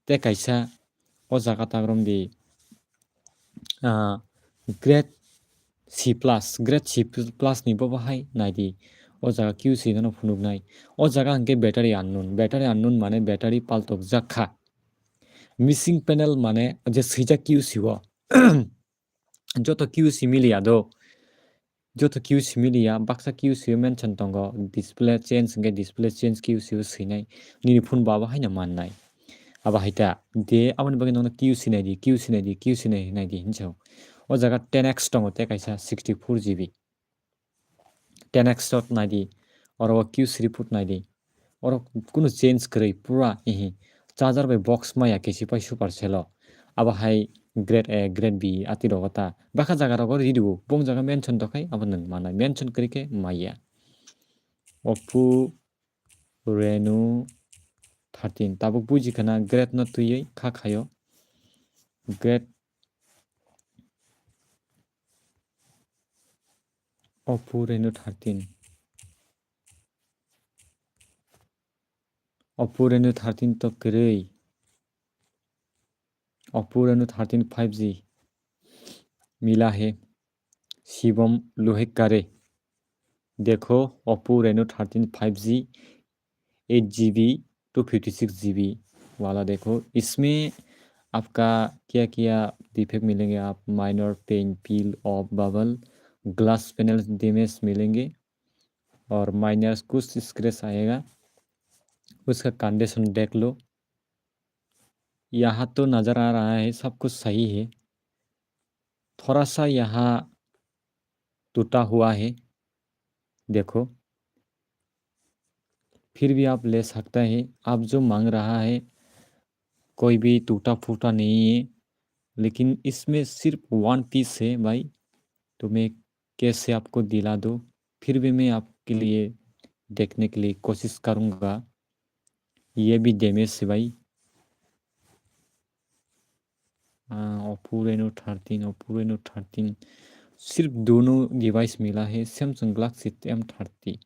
ते कायसा ओ जागा ताग्रमदि Grade C plus Grade C plus नि बाहाय नायदि ओ जागा QC गनो फुनुगनाय ओ जागा हंके battery unknown माने battery पाल्तोक जाखा missing panel माने जे सैजा QC वो जो तो QC मिलिया दो जो तो QC मिलिया बाक्सा QC मेंशन तंगो display change QC सैनाय निनि फुन बाहाय ना माननाय अब हायता दे आबन बगे नोंना QC नायदि हिंसाव ओ जागा 10x दंगो ते कायसा 64GB 10x shot नायदि और वो Q3 फुट नायदि और कुनु चेंज गरै पूरा इहि चार्जर बाय बॉक्स माया Casify Super Sale अब हाय Grade A Grade B आति रगता बाखा जागा रग रिदु बंग जागा मेंशन दखाय अब नों माना मेंशन करिके माया Oppo Reno 13 ताबो बुजिखना Grade न तुयै खाखायो Grade Oppo Reno 13 Oppo Reno 13 तो गरै Oppo Reno 13 5G मिला है शिवम लोहेकारे देखो Oppo Reno 13 5G 8GB 256GB वाला देखो इसमें आपका क्या क्या डिफेक्ट मिलेंगे आप minor pen peel off bubble glass panel damage मिलेंगे और माइनर कुछ स्क्रैच आएगा उसका कंडीशन देख लो यहाँ तो नज़र आ रहा है सब कुछ सही है थोड़ा सा यहाँ टूटा हुआ है देखो फिर भी आप ले सकते हैं आप जो मांग रहा है कोई भी टूटा फूटा नहीं है लेकिन इसमें सिर्फ 1 पीस है भाई तो मैं कैसे आपको दिला दूँ फिर भी मैं आपके लिए देखने के लिए कोशिश करूँगा ये भी डैमेज है भाई Oppo Reno 13 सिर्फ दोनों डिवाइस मिला है Samsung Galaxy M30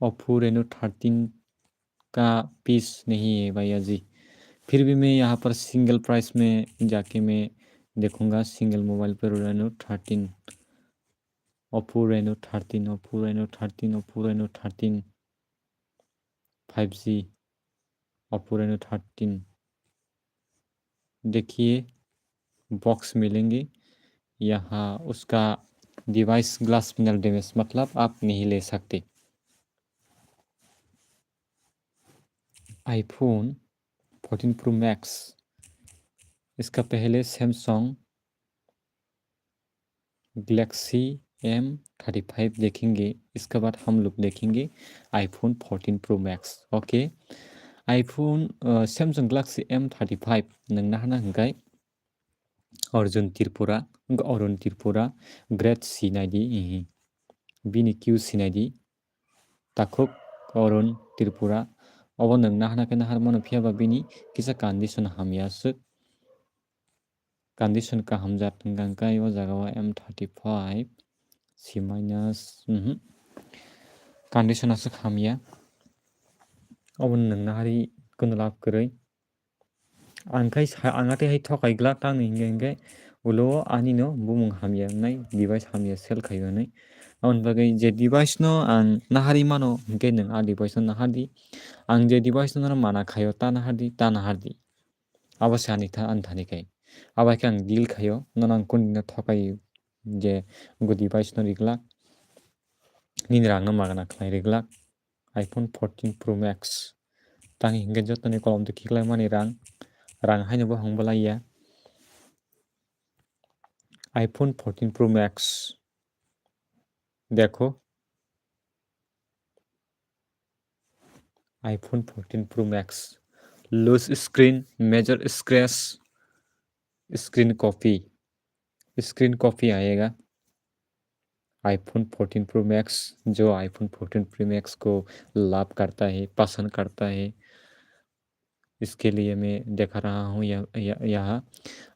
Oppo Reno 13 का पीस नहीं है भैया जी फिर भी मैं यहाँ पर सिंगल प्राइस में जाके मैं देखूंगा सिंगल मोबाइल पर Reno 13 Oppo Reno 13 5G Oppo Reno 13 देखिए बॉक्स मिलेंगे यहाँ उसका डिवाइस ग्लास पैनल डैमेज मतलब आप नहीं ले सकते iPhone 14 Pro Max इसका पहले सैमसंग गैलेक्सी M35 देखेंगे इसके बाद हम लोग देखेंगे iPhone 14 Pro Max okay iPhone Samsung Galaxy M35 नोंना हाना हंगाय अर्जुन त्रिपुरा ग्रेड C नायदि बिनि QC नायदि ताखुक अरुण त्रिपुरा अब नोंना हानाखै नाहार मन फियाबा बिनि किसा कंडीशन हामियासो कंडीशन का हमजात गांकाय ओ जागावा M35 C माइनस कंडीशन आसो हामिया अब नोंना हारि कोनलाब गरै आंखाय आंगाते हाय थकायग्ला तांग हिंगे उलो आनिनो बुमुं हामिया नाय डिवाइस हामिया सेल खायबानै आउन बागै जे डिवाइस नो आं नाहारि मानो हिंगे नों आ डिवाइस नाहादि आं जे डिवाइस नो माना खायो ता नाहादि Abase ani thanikai abaikhe ang deal khaio no nang kuni no thokai je go device no riglak nini rang no magana khlai riglak iPhone 14 Pro Max tang hingke jotoni kolom to kiklaimani rang haino bo hangbalaya iPhone 14 Pro Max देखो iPhone 14 Pro Max loose screen major screen copy आएगा iPhone 14 Pro Max जो iPhone 14 Pro Max को लाभ करता है पसंद करता है इसके लिए मैं दिखा रहा हूँ यहाँ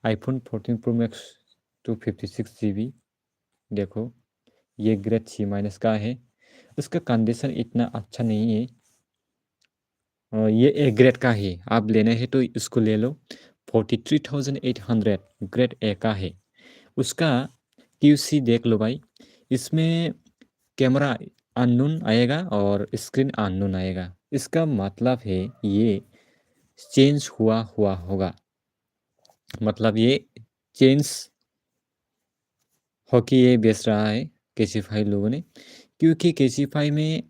iPhone 14 Pro Max 256 GB देखो ये ग्रेड C- का है उसका कंडीशन इतना अच्छा नहीं है ये ए ग्रेड का है आप लेना है तो इसको ले लो 43,800 ग्रेड ए का है उसका QC देख लो भाई इसमें कैमरा अननोन आएगा और स्क्रीन अननोन आएगा इसका मतलब है ये चेंज हुआ होगा मतलब ये चेंज होके ये बेच रहा है कैसीफाई लोगों ने क्योंकि कैसीफाई में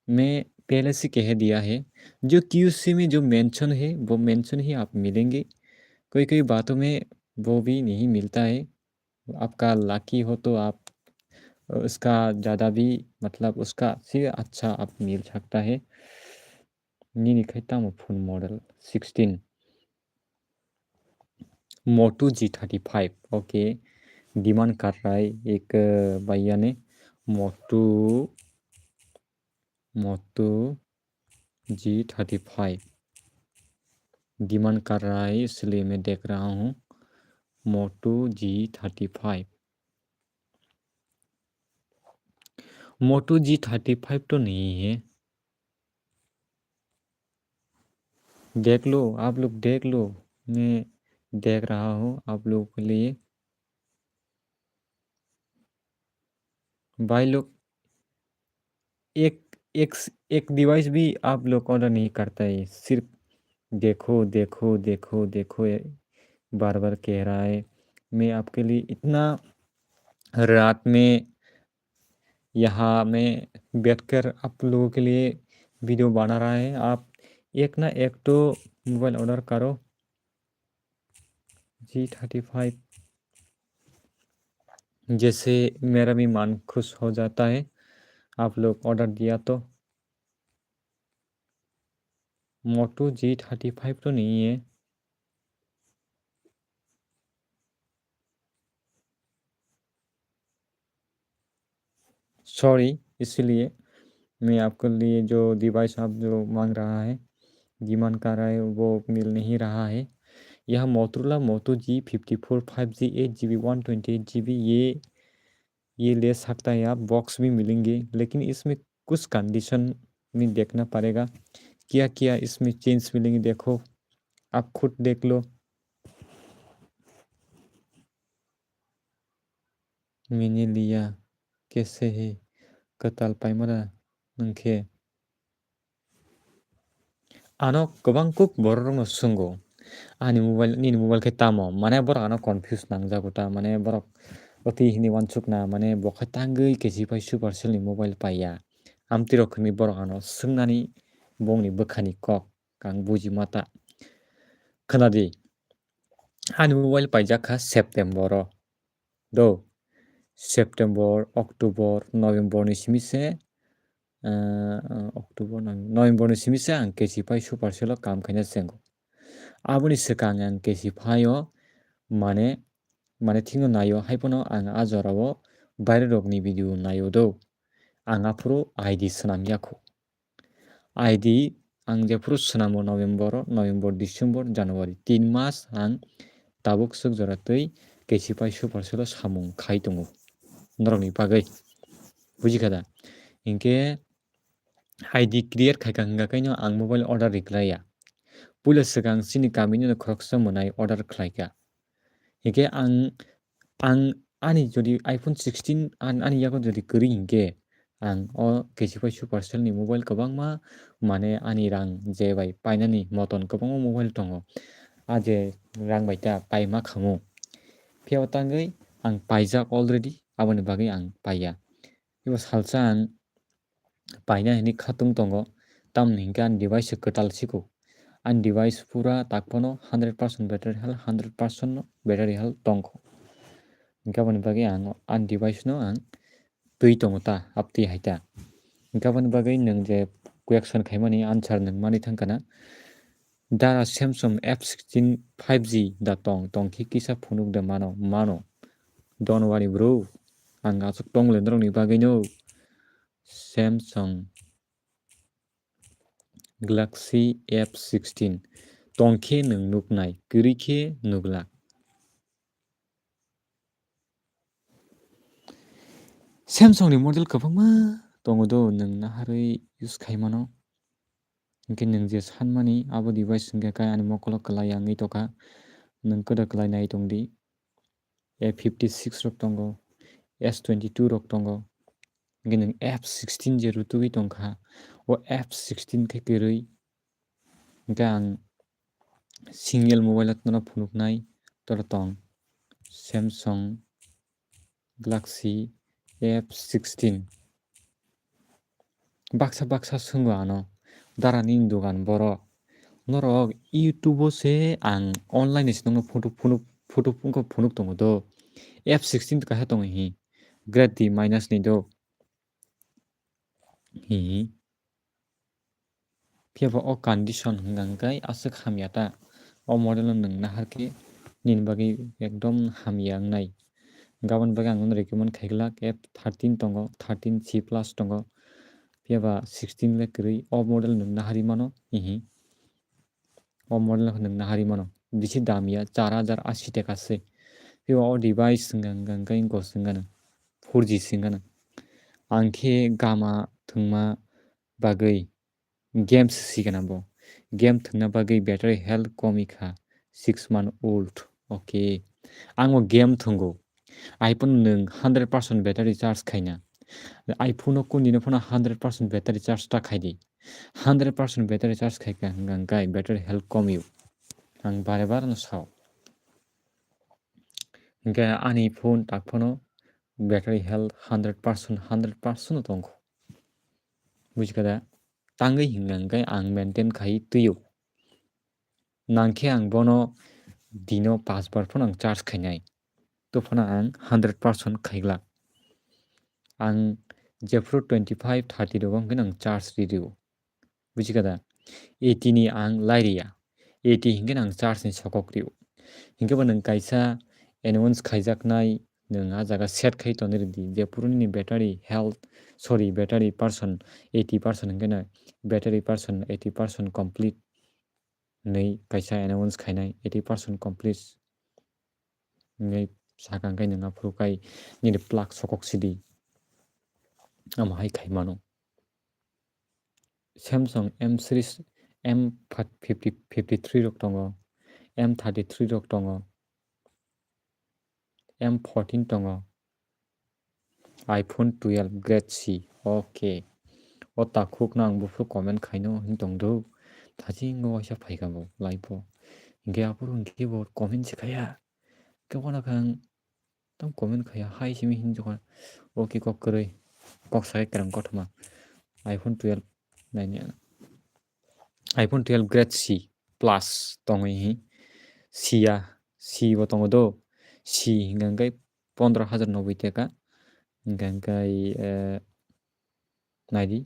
मैं पहले से कह दिया है जो QC में जो मेंशन है वो मेंशन ही आप मिलेंगे कोई बातों में वो भी नहीं मिलता है आपका लकी हो तो आप उसका ज़्यादा भी मतलब उसका से अच्छा आप मिल सकता है नहीं निकलता फोन मॉडल 16 मोटू G35 ओके डिमांड कर रहा है एक भैया ने मोटू G35 डिमांड कर रहा है इसलिए मैं देख रहा हूँ मोटू G35 मोटू G35 तो नहीं है देख लो आप लोग देख लो मैं देख रहा हूँ आप लोगों के लिए भाई लोग एक डिवाइस भी आप लोग ऑर्डर नहीं करता है सिर्फ देखो देखो देखो देखो बार बार कह रहा है मैं आपके लिए इतना रात में यहाँ मैं बैठकर आप लोगों के लिए वीडियो बना रहा है आप एक ना एक तो मोबाइल ऑर्डर करो G35 जैसे मेरा भी मन खुश हो जाता है आप लोग ऑर्डर दिया तो मोटो G35 तो नहीं है सॉरी इसलिए मैं आपके लिए जो डिवाइस आप जो मांग रहा है डिमांड कर रहा है वो मिल नहीं रहा है यह मोटोरोला मोटो G54 5G 8GB 128GB ये ले सकता है आप बॉक्स भी मिलेंगे लेकिन इसमें कुछ कंडीशन में देखना पड़ेगा क्या इसमें चेंज मिलेंगे देखो आप खुद देख लो मैंने लिया कैसे है कताल पाइमरा नंखे आनो गोबां kokborok sungo ani mobile ke tamo mane borok ano confuse nangjago ta mane borok oti hini wansuk na mane bokhai tangoi Casify Super Sale ni mobile paiya amtwi rok ni borok ano sungnani bongni bwkhani kok kang buji mata khonadi ani mobile paijak kha September o do September October November ni simise October November ni simise ang Casify Super Sale o kam khaina chengo aboni swkang ang Casify o mane thingno naio haifano ang a jorao baire rokni video naio do ang afuru ID swnamyakho ID ang jefuru swnamo November December January 3 mas ang tabuk swk jora twi Casify Super Sale o samung khai tongo norokni bagwi bujikha da hinkhe ID create khaika hingka kaino ang mobile order reklaya puila swkang chini kamini no khoroksa mwnai order khlaika hinkhe ang ani jodi iPhone 16 ani yago jodi kwrwi hinkhe ang o Casify Super Sale ni mobile kwbangma mane ani rang je bai painani moton kwbangma mobile tongo aje rang baita paima khamu phiaba tangoi ang paijak already aboni bagui ang paiya phiaba salsa ang paina hini khatung tongo tamoni hingke ang device kwtal siko ang device pura takpono 100% battery health 100% no battery health tongkho hingke aboni bagui ang device no ang tui tongo ta apti haita hingke aboni bagui nung je question khaimani answer nung mani thangkana dara Samsung F16 5G da tongki kisa phunuk da mano don't worry bro ang asuk tonglen drong ni bagui no Samsung Galaxy F16 tongkhe nung nuknai kwrikhe nuglak Samsung ni model kwbangma tongo do nung naharui use khaimano hingke nung je sanmani abo device hingke kai ani mokolo klai angui toka nung kodo klai nai tongdi A56 rok tongo S22 rok tongo hingke nung F16 je rutui tongkha o F16 khe kwrui hingke ang single mobile no phunuknai tora tong Samsung Galaxy F16 baksa sungo ano darani dogan borok norok YouTube se ang online se nong photo phunuk tongo do F16 kaha tongo hi grade minus ni do hi phiaba o condition hingkai asuk hamyata o model no nung naharkhe nin bagui ekdom hamya ngnai gabon bagui ang recommend khailak F13 tongo 13C plus tongo phiaba 16 le kwrui o model nung nahari mano hihi o model no nung nahari mano bisi damya 4080 taka se phiaba o device hingkai gosingano 4G singano angkhe gama thungma bagui games sigana bo game thungna bagui battery health komikha 6 month old okay ango game thungo iPhone nung 100% battery charge khaina iPhone no kuni no phone 100% battery charge ta khaidi 100% battery charge khaika hingkai battery health komiu ang bare bar no sao hingke ani phone takphono battery health 100% tongkho bujikada tangui hingkai ang maintain khai tuio nangkhe ang bono dino 5 bar phone ang charge khainai to phone ang 100% khaiglak ang jefru 25-30 rogo hingke ang charge ridio bujikada 80 ni ang lairia 80 hingke ang charge ni sokok rio hingke bo nung kaisa announce khaijaknai nung a jaga set khai tonri di jefru ni battery health sorry battery person 80% hingke na battery person 80% complete nei kaisa announce khainai 80% complete nei sakangkai nung aphukai ni plug sokok sidi amahai khaimano Samsung M series M53 rok tongo M33 rok tongo M14 tongo iPhone 12 grade C okay o takhuk na ang bufru comment khaino hingtongdo thajingo waisa phaikabo laipo hingke apuru hingke bo comment sikhaya kebona kang tam comment khaya hai simi hinjokha okay kok kwrui kok sakai kerang kothoma iPhone 12 naini iPhone 12 grade C plus tongoi hi C bo tongo do C hingkai 15,090 taka hingkai naidi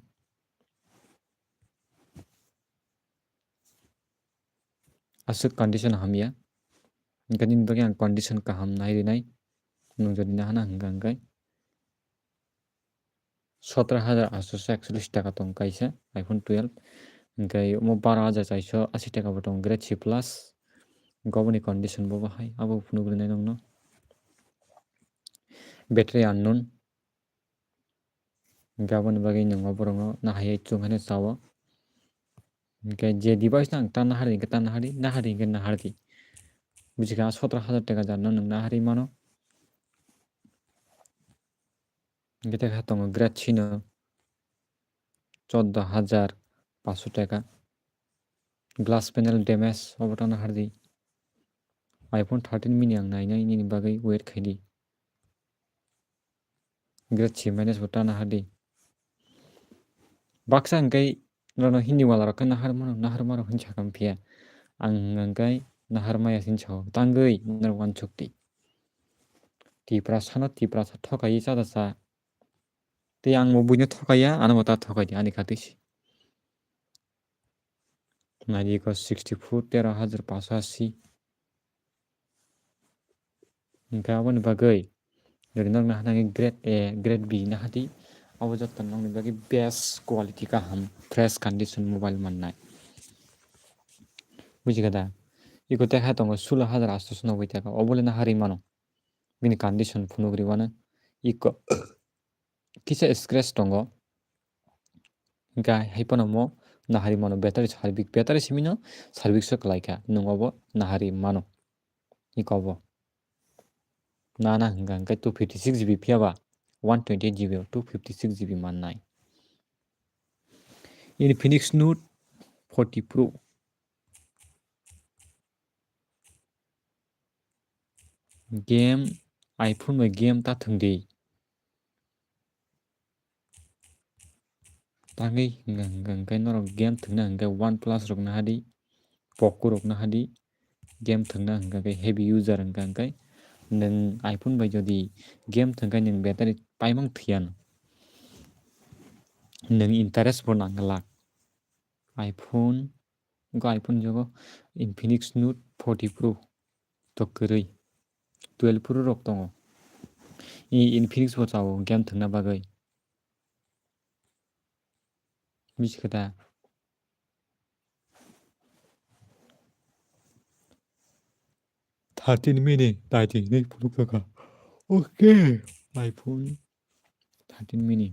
asuk condition hamya hingkai nin bagui ang condition kaham nai nung jodi nahana hingkai 17,841 taka tong kaisa iPhone 12 hingkai mo 12,480 taka bo tong grade C plus goboni condition bo bahai abo phunugrinai nongno battery unknown gaboni bagui nungo borongo nahai chunghane chawo hingkai je device no ang tan nahari hingke tan nahari hingke nahardi bujikha 17,000 taka jarno nung nahari mano hingke tekha tongo grade C no 14,500 taka glass panel damage obo tang nahardi iPhone 13 mini ang nainai bagai wait khaidi grade 3 minus butana hadi baksa angkai nono hindi wala kan nahar maro hincha kampia ang angkai nahar maya sinchao tangai nar wan chukti tipra sana tipra sa thokai sa dasa te ang mo bunya thokaya ana mata thokai di ani khatisi nadi ko 64 13,580 angkai abon bagai dari nang nah nang grade A grade B na hati awajat tan nang bagi best quality ka ham fresh condition mobile mannai bujigada iko tekha tongo 16,800 no boitaka obole na hari mano bini condition phunugri wana iko kisa scratch tongo ga haipano mo nahari mano battery simino service so klaika nungobo nahari mano ikobo nana hingga kai 256 GB piaba 128 GB 256 GB mannai Infinix Note 40 Pro game iPhone mai game ta thungdi tangai hingga kai noro game thungna hingga OnePlus rok na hadi Poco rok na hadi game thungna hingga kai heavy user hingga kai nung iPhone bai jodi game thungkai nung battery paimang thian nung interest bo nanglak iPhone jogo Infinix Note 40 Pro to kwrui 12 Pro rok tongo Infinix bo chao game thungna bagai miskada 13 mini 13 ni puluk ka okay iPhone 13 mini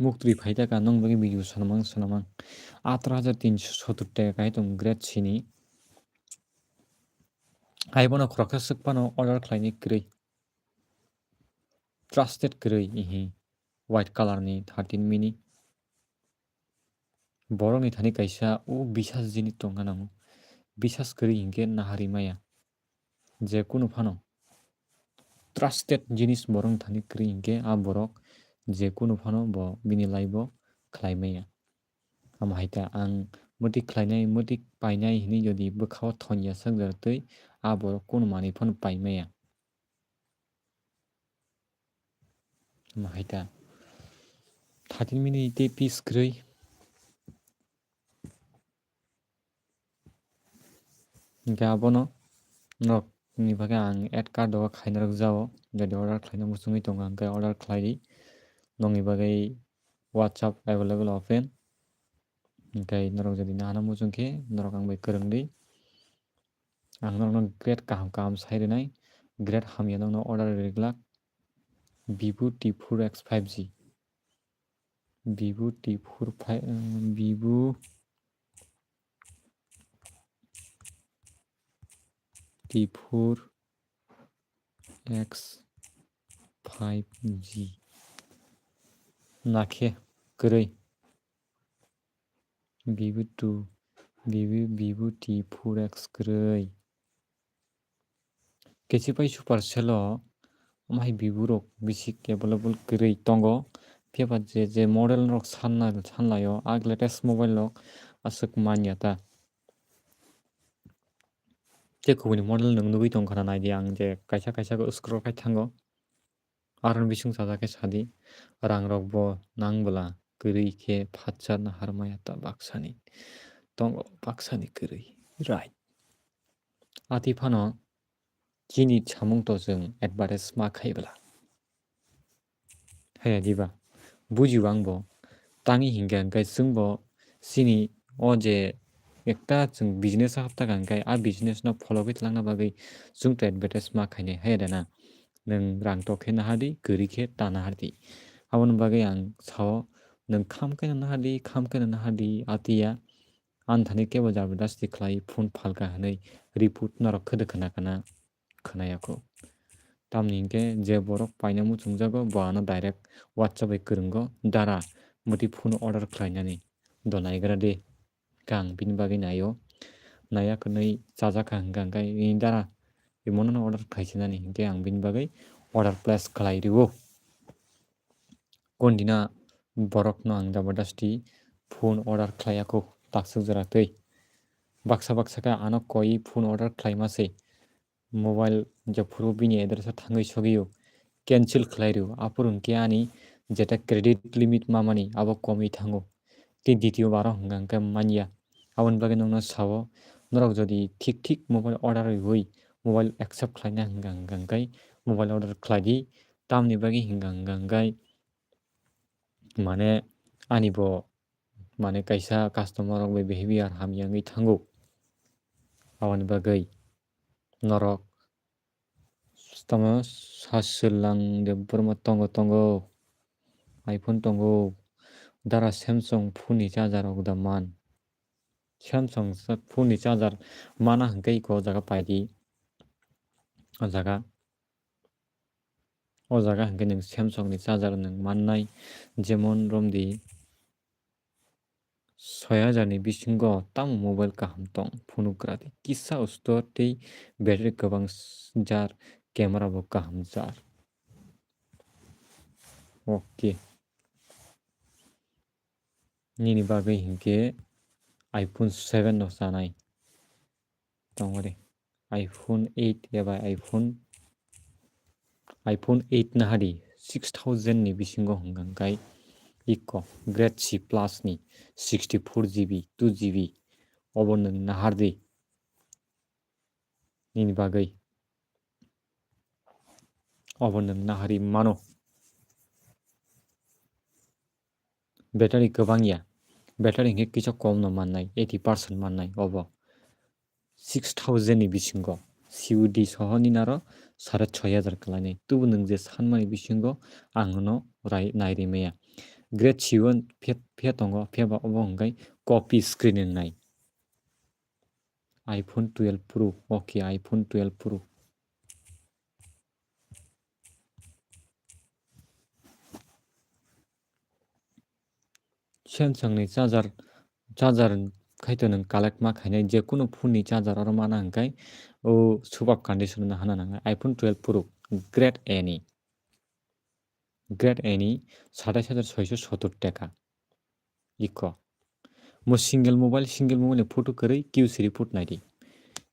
muktri faida ka nong bagi video sanamang 18,370 টাকা kai tong grade chini iPhone khoroksa sukpano order khlaini kwrui trusted kwrui ihi white color ni 13 mini borok ni thani kaisa o bisas jini tongka nango bisas kwrui hingke nahari maya je kuno phano trusted jinis borok thani kwrui hingke a borok je kuno phano bo bini laibo khlaimaya ama haita ang mutik khlainai mutik painai hini jodi bwkhao thonya sakjartui a borok kuno mani phano paimaya ama haita 13 mini te piece kwrui gabono nok ni baga ang add card o khaina rok jao jodi order khlaina musungui tonga angka order khlai nongni bagai WhatsApp available open angkai norok jodi nana musungke norok ang bai kwrwngdi ang norok grade kaham kaham sairinai grade hamya nokno order reglak Vivo T4X 5G Vivo T4X 5G nakhe kwrui Vivo T4X kwrui Casify Super Sale amai Vivo rok bisi available kwrui tongo phiaba je model rok sanlayo ag latest mobile rok asuk manyata te kubuni model nung nugui tongkhana naidi ang je kaisa ko scroll khai thango aron bising sajake sadi rang rok bo nangbala kwrui khe phatsa nahar mayata baksani tongo baksani kwrui right ati phano chini chamung to jeng advertise ma khaibala haya diba bujiwang bo tangi hingga angkai sungbo sini oje ekta jeng business hapta angkai a business no follow langna bagai jungto advertise ma khaine haya dana nung rang to khe nahadi kwrui khe tana hardi aboni bagai ang sao nung kham khe nahadi atiya anthani kebo jabardasti khlai phone phalka hanai report narok khede khana khanayako tamni hingke je borok paina muchungjago boano direct WhatsApp bai kwrwngo dara muti phone order khlainani donaigra de kang bini bagui naio नायाखै जाजाखा हंगा hingkay ini dara imono order khaisani hingkay ang bini bagui order place khlairio gondina borokno ang jabardasti phone order khlaiyako taksukjaratwi baksa baksa khe ano koi phone order khlaimasai mobile jephuru bini address thangui sogio cancel khlairio apor hingke ani jeta credit limit mamani abo komui thango tei ditio baro hingka hingkhe manya aboni bagui nongno sao norok jodi thik thik mobile order hui mobile accept khlaina hingka hingkay mobile order khlaidi tamoni bagui hingka hingkay mane ani bo mane kaisa customer rok bai behavior hamyangui thango aboni bagui norok tamo sasilangde borma tongo iphone tongo dara samsung phone ni charger rok da man samsung phone ni charger mana hingkay iko o jaga paidi o jaga hingkhe nung samsung ni charger nung mannai jemon romdi 6000 ni bisingo tamo mobile kaham tong phone ukrati kisa ustor tei battery kwbang jar camera bo kaham jar okay nini bagui hingkhe iphone 7 no chanai tongori iphone 8 eba iphone 8 na hari 6000 ni bisingo hingkay iko grade C plus ni 64GB 2GB obo nung nahardi nini bagui obo nung nahari mano battery kwbang ya battery hingkhe kisa kom no mannai 80% mannai obo 6000 ni bisingo COD soho ni naro 6500 khlainai tubo nung je sanmani bisingo ang no nairimaya grade C1 phe tongo pheba obo hingkay copy screen wngnai iphone 12 pro okay iphone 12 pro samsung ni charger khaito nung collect ma khainai jekono phone ni charger oro mana hingkay o superb condition no hana nangnai iphone 12 pro grade A ni 27670 taka iko mo single mobile ni photo kwrwi QC report naidi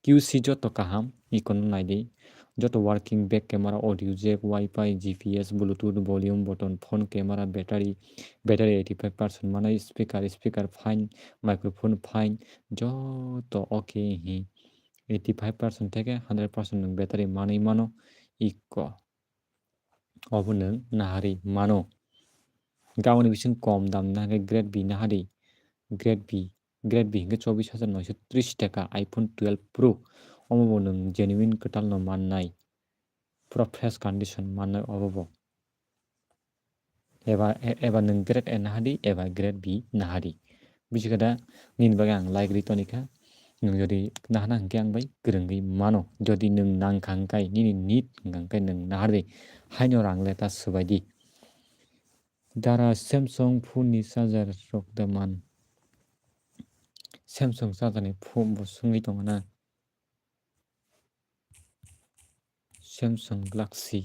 QC joto kaham ikono naidi joto working back camera audio jack wifi gps bluetooth volume button phone camera battery 85% manai speaker fine microphone fine joto okay hi 85% theke 100% nung battery manui mano iko obo nung nahari mano gaboni bising kom dam na grade B nahari grade B hingkhe 24930 taka iphone 12 pro omo nung genuine kwtal no mannai pura fresh condition mannai obo eba nung grade A nahadi eba grade B nahadi bisikada nini bagui ang like ri tonika nung jodi nahana hingkhe ang bai kwrwngwi mano jodi nung nangkha hingkay nini need hingka hingkay nung nahardi haino rang leta swbaidi dara samsung phone ni charger rok da man samsung charger ni phone bo swngwi tongo na samsung galaxy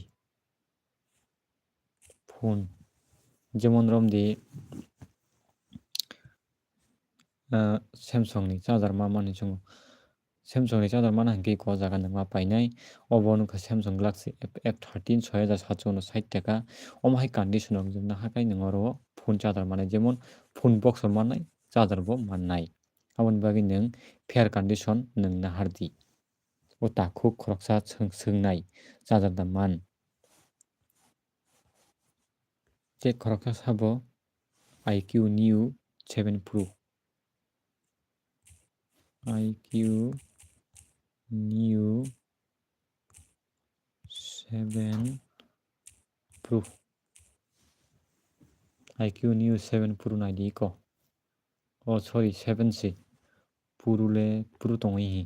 phone jemon romdi samsung ni charger ma mani chungo samsung ni charger mana hingkhe iko o jaga nung ma painai obo wngkha samsung galaxy F13 6760 taka omo hai condition rok jung nahakai nung oro phone charger manai jemon phone box bo mannai charger bo mannai aboni bagui nung fair condition nung nahardi o takhuk khoroksa swngnai charger da man tei khoroksa sabo iq new 7 pro iq new 7 pro iq new 7 pro naidi iko oh sorry 7c pro tongwi hi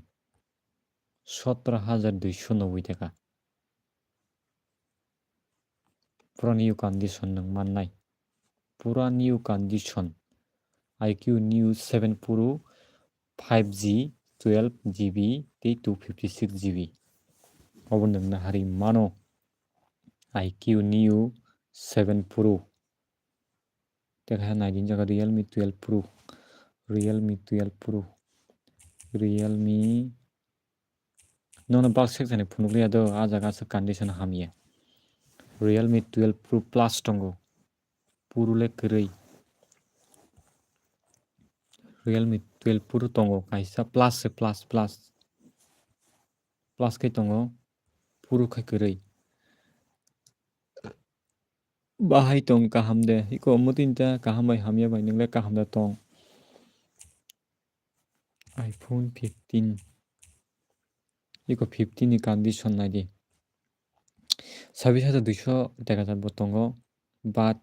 17290 taka pura new condition nung mannai pura new condition iq new 7 pro 5G 12GB tei 256GB. Abo nungna hari mano IQ Neo 7 Pro. Teka naidin jaga Realme 12 Pro. Realme 12 Pro. Realme nona box section phunukliya do a jaga sa condition hamia. Realme 12 Pro Plus tongo. Purule kwrwi. Realme 12 Pro tongo kaisa plus plus plus. Plus kai tongo puro kai kwrwi. Bahai tong kaham de iko mutinta kaham bai hamya bai ningle kaham da tong. iPhone 15 iko 15 ni condition naidi. 26,200 teka jat bo tongo bat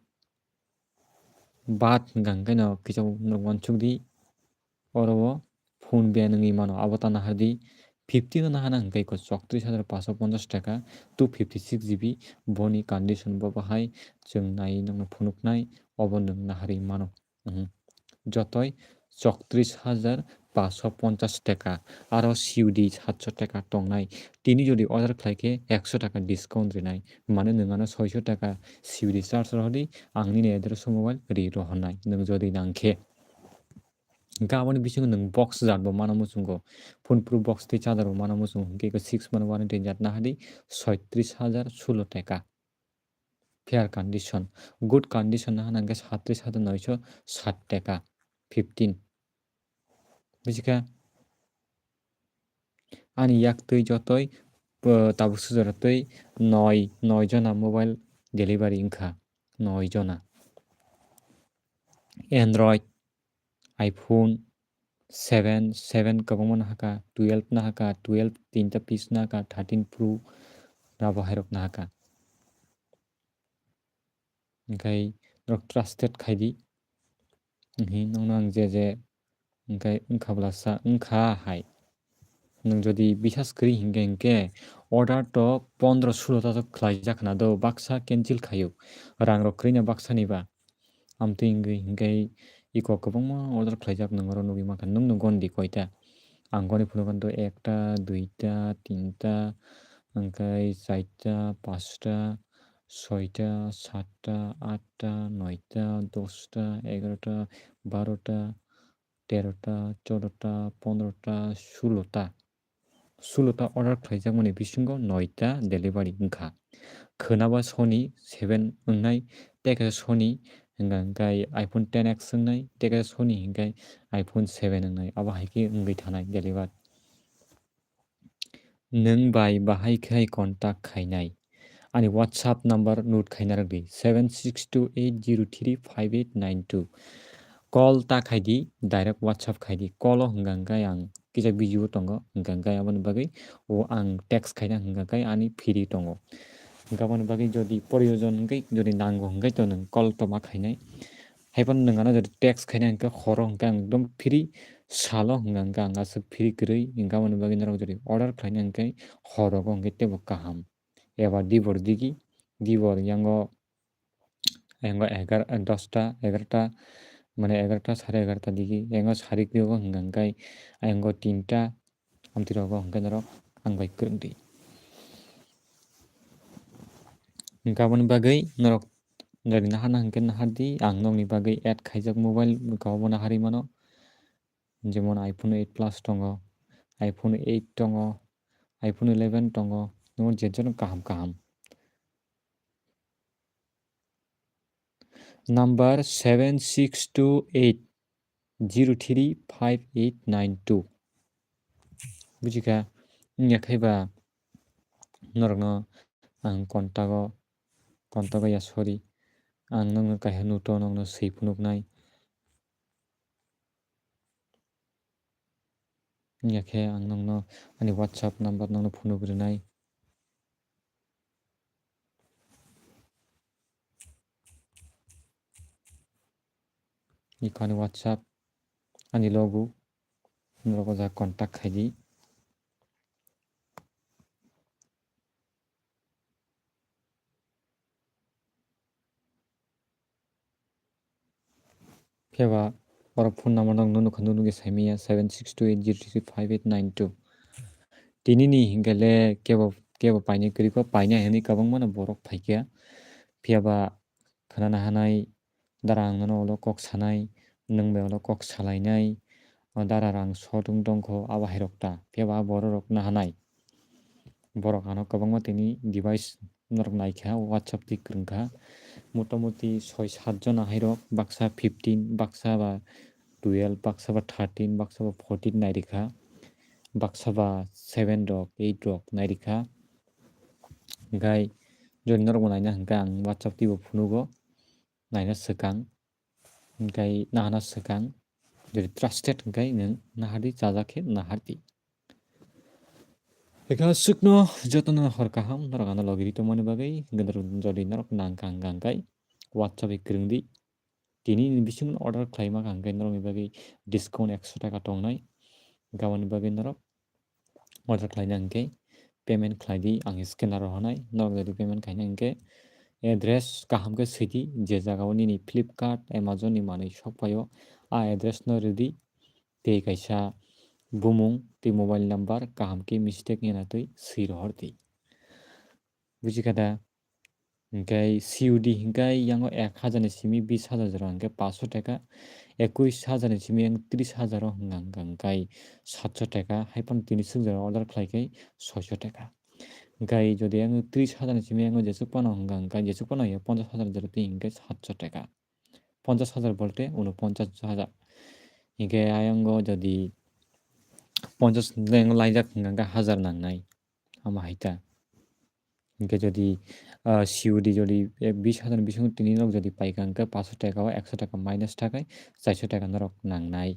hingka no kisau wansukdi oro phone be nungui mano abo tana hardi 15 no hana hingkai ko 34,550 taka 256GB boni condition bo bahai chung nai nungno phunuknai abo nungna hari mano. Jotoi 34,550 টাকা aro COD 700 টাকা tongnai tini jodi order khlaike 100 টাকা discount rinai mane nungano 600 টাকা COD charge rohdi angni ni address mobile ri rohonai nung jodi nangkhe gaboni bisingo nung box jatbo mano muchungo phone pro box tei charger bo mano muchungo hingke 6 month warranty jatna hadi 36,016 টাকা fair condition good condition na hangke 37,960 টাকা 15 bujiga ani yaktui jotoi tabuk sujaratui 9 jona mobile delivery wngkha 9 jona Android iPhone 7 kwbangma nahaka 12 nahaka 12 tinta piece nahaka 13 Pro rabo hairok nahaka hingkai rok trusted khaidi nongno ang je hingkai wngkhablasa wngkha hai nung jodi bisas kwrwi hingke order to 15-16 ta khlaijak na do baksa cancel khaio rang rok kwrwi na baksa ni ba amtui wngwi hingkai iko kwbangma order khlaijak nungro nugui manka nung goni koita ang goni phunukhan to 1টা 2টা 3টা hingkai 4টা 5টা 6টা 7টা 8টা 9টা 10টা 11টা 12টা 13টা 14টা 15টা 16টা order khlaijakmani bisingo 9টা delivery wngkha khwnaba Sony 7 wngnai tei Sony hingkai iPhone 10x wngnai tei Sony hingkai iPhone 7 wngnai abo haike wngwi thanai deliver nung bai bahai khai contact khainai ani WhatsApp number note khaina rokdi 7628035892 call ta khaidi direct WhatsApp khaidi call o hingkai ang kisa video tongo hingkai aboni bagui o ang text khaina hingkai ani free tongo gaboni bagui jodi proyojon hingkai jodi nango hingkai to nung call toma khainai haibon nungano jodi text khaina hingkai horo hingkai ekdom free salo hingkai ang asuk free kwrwi gaboni bagui norok jodi order khlaina hingkai horogo hingkai tebo kaham ebar dibor digi dibor yango 10টা 11টা মানে 11টা 11:30 digi yango sarikrigo hingkai yango 3টা amtirogo hingkai norok ang bai kwrwngtwi gaboni bagui norok jodi nahana hingke nahardi ang nokni bagui add khaijak mobile abo nahari mano jemon iPhone 8 plus tongo iPhone 8 tongo iPhone 11 tongo no jejono kaham number 7628035892 bujiga wngya khaiba norokno ang kontago ya sorry ang nongno kaisa nuto nongno swi phunuknai wngya khe ang nongno ani WhatsApp number nongno phunukgwrwnai iko ani WhatsApp ani logo norok o jaga contact khaidi pheba Borok phone number dong nunu khanu nugi saimia 7628035892 tinini hingale kebo paine kriko paine hani kabangmano borok phaikya phiaba khanana hanai darang no lo kok sanai nungbe lo kok salainai dararang sodung dongkho abo hairokta phiaba borok na hanai borok ano kabangma tini device norok naikha whatsapp ti krungkha motamoti 6-7 jona hairok baksa 15 baksa ba 12 baksa ba 13 baksa ba 14 nairikha baksa ba 7 rok 8 rok nairikha gai joni norok naina hingka ang whatsapp ti bo phunugo naina swkang gai nahana swkang jodi trusted hingkai nung nahardi chajak khe nahardi eka swkno jotono hor kaham norok ano logiri tongmani bagui jodi norok nangka hingkai whatsapp e kwrwngdi tini ni bisingo order khlaima hingkai norokni bagui discount 100 taka tongnai gaboni bagui norok order khlaina hingke payment khlaidi ang scanner honai norok jodi payment khaina hingke address kaham ke sidi je jagao nini flipkart amazon ni manui sokpaio a address no rwdi tei kaisa bumung tei mobile number kaham ke mistake ni natui sui rohordi bujikada hingkai COD hingkai yango 1000 ni simi 20000 jora hingke 500 taka 21000 ni simi 30000 hingkai 700 taka haipon tini sukjora order khlaikai 600 taka hingkai jodi ang 30000 ni simi ang jesuk pano hingkai jesuk pano 50000 jora ti hingkai 700 taka 50000 bolte 49000 hingkai ayango jodi 50 lengo laijak hingka 1000 nangnai ama haita hingke jodi COD jodi 20000 bisingo tini rok jodi paika hingka 500 taka o 100 taka minus takai 400 taka norok nangnai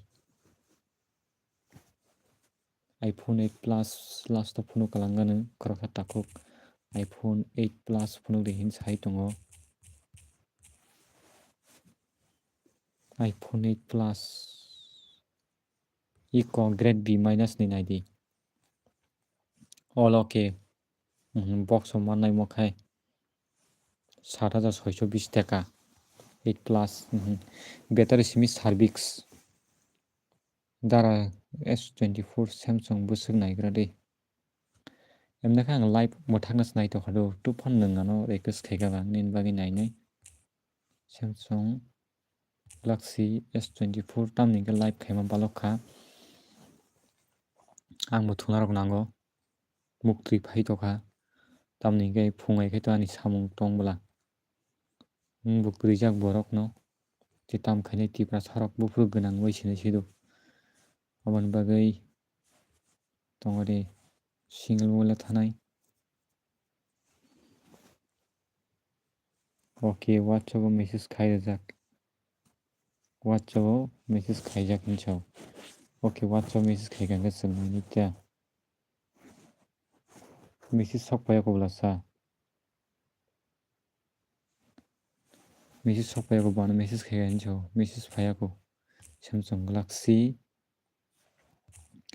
iPhone 8 plus last of phone kalangano koroksa takuk iPhone 8 plus phone de hin sai tongo iPhone 8 plus iko grade B minus ni naidi all okay box manai mokhai 7620 taka 8 plus battery simi service dara S24 Samsung busuk naigra dei emna khang live mothaknas nai to khado tu phone nungano request khaiga bang nin bagi nainai Samsung Galaxy S24 tamni ke live khaima balokha ang bo thunarok nango mukti phai tokha tamni ke phungai khai to ani samung tongbla bo prijak borok no chitam khaine tipra sarok bufru gwnang waisini sidu aboni bagui tongori single wala thanai okay whatsapp message khaijak whatsapp message khaijak hinchau okay whatsapp message khaiga ga chungmani tya message sokpaya kobla sa message sokpaya ko bana message khaiga hinchau message phaya ko Samsung Galaxy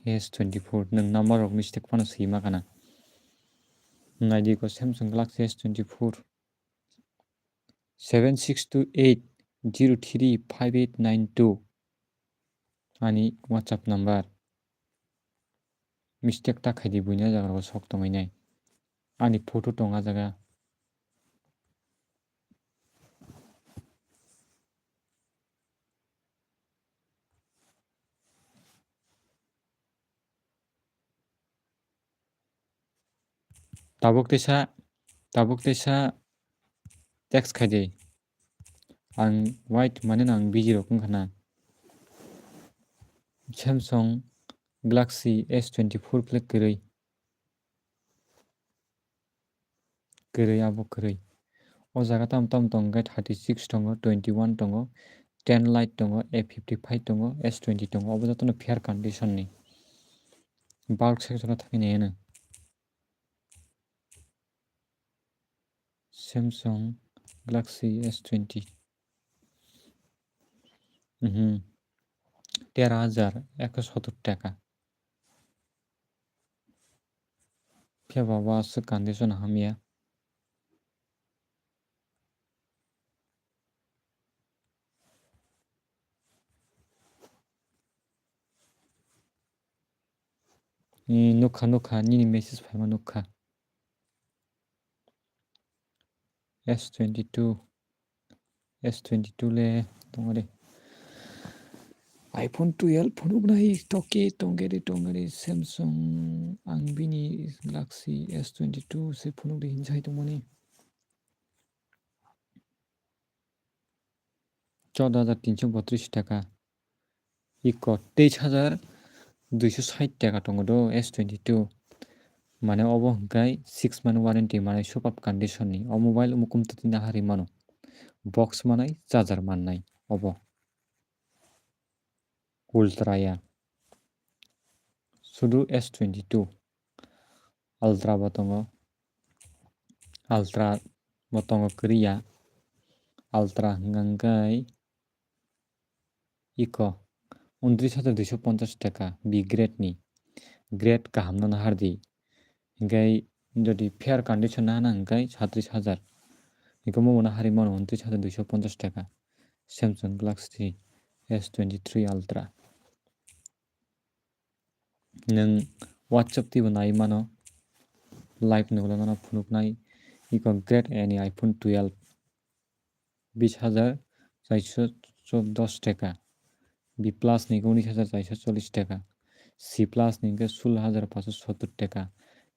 S24 nung number rok mistake phano sima kana naidi ko Samsung Galaxy S24 7628035892 ani WhatsApp number mistake ta khaidi buina jaga ro sok tongai ani photo tonga jaga tabuk tesa text khaidi ang white mane ang busy rok khana Samsung Galaxy S24 plek kwrui abo kwrui o jaga tam tongo 36 tongo 21 tongo 10 lite tongo A55 tongo S20 tongo obo jotono fair condition ni bulk section thakini eno Samsung Galaxy S20 13170 টাকা ফে বাবা সে condition হামিয়া Nukha nukha nini message phaima nukha. S22 le tongare. iPhone 12 phone nai toke tongere Samsung Angbini Galaxy S22 se phone de hinjai tongmani 14,332 টাকা इको 23,260 টাকা tongdo S22 mane obo hingkai 6 month warranty mane superb condition ni o mobile umukum tati nahari mano box manai charger mannai obo ultra ya sudu S22 ultra botongo ultra botongo kriya ultra hingkai इको 29,250 টাকা बि ग्रेड नि grade kaham no nahardi hingkai jodi fair condition nahana hingkai 37,000 iko mo nahari mano 29,250 টাকা Samsung Galaxy S23 Ultra nung WhatsApp ti bo nai mano live nugulano phunuknai iko grade A ni iPhone 12 20,410 টাকা B plus ni 19,440 টাকা C plus ni 16,570 টাকা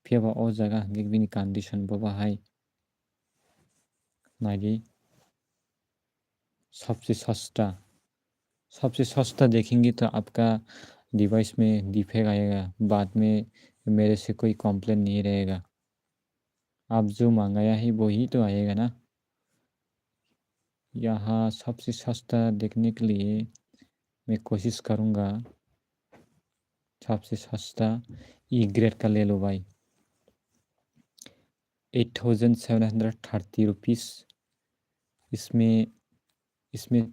फिर ओ जगह हंगे बिनी कंडीशन बाबा हाई नाइडी सबसे सस्ता देखेंगे तो आपका डिवाइस में डिफेक्ट आएगा बाद में मेरे से कोई कंप्लेन नहीं रहेगा आप जो मंगाया है वही तो आएगा ना यहाँ सबसे सस्ता देखने के लिए मैं कोशिश करूँगा सबसे सस्ता ई ग्रेड का ले लो भाई 8,730 रुपीस इसमें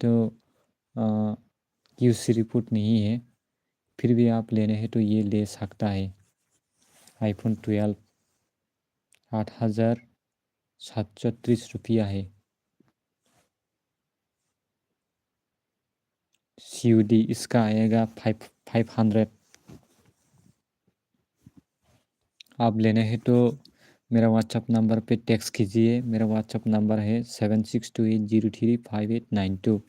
तो QC रिपोर्ट नहीं है फिर भी आप लेने हैं तो ये ले सकता है iPhone 12 8,730 रुपया है COD इसका आएगा 500 आप लेने हैं तो मेरा व्हाट्सएप नंबर पे टेक्स्ट कीजिए मेरा व्हाट्सएप नंबर है 7628035892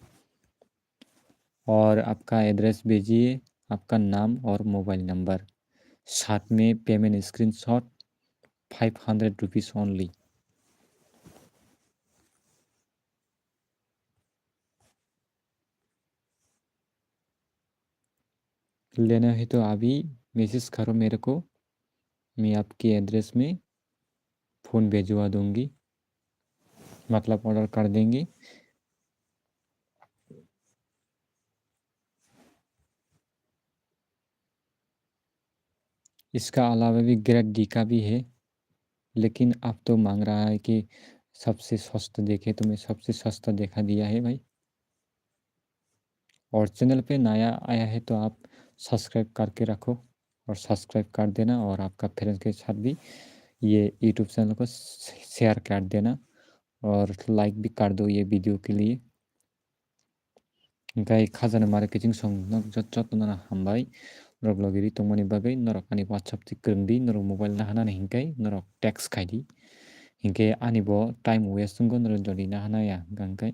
और आपका एड्रेस भेजिए आपका नाम और मोबाइल नंबर साथ में पेमेंट स्क्रीनशॉट 500 रुपीस ओनली लेना है तो अभी मैसेज करो मेरे को मैं आपके एड्रेस में फ़ोन भेजवा दूंगी मतलब ऑर्डर कर देंगे इसका अलावा भी ग्रेड डी का भी है लेकिन अब तो मांग रहा है कि सबसे सस्ता देखे तो मैं सबसे सस्ता देखा दिया है भाई और चैनल पे नया आया है तो आप सब्सक्राइब करके रखो और सब्सक्राइब कर देना और आपका फ्रेंड्स के साथ भी ये यूट्यूब चैनल को शेयर कर देना और लाइक भी कर दो ये वीडियो के लिए गाय खाजाना मार्केटिंग संग जत्तना हामबाय नरक लगेरि तंगमनि बागै नरक आनि WhatsApp ti krongdi नरक मोबाइल नाहाना हिंkai नरक टेक्स्ट खाइदि हिंके आनि bo time waste ngo नरक जदि नाहाना या गंkai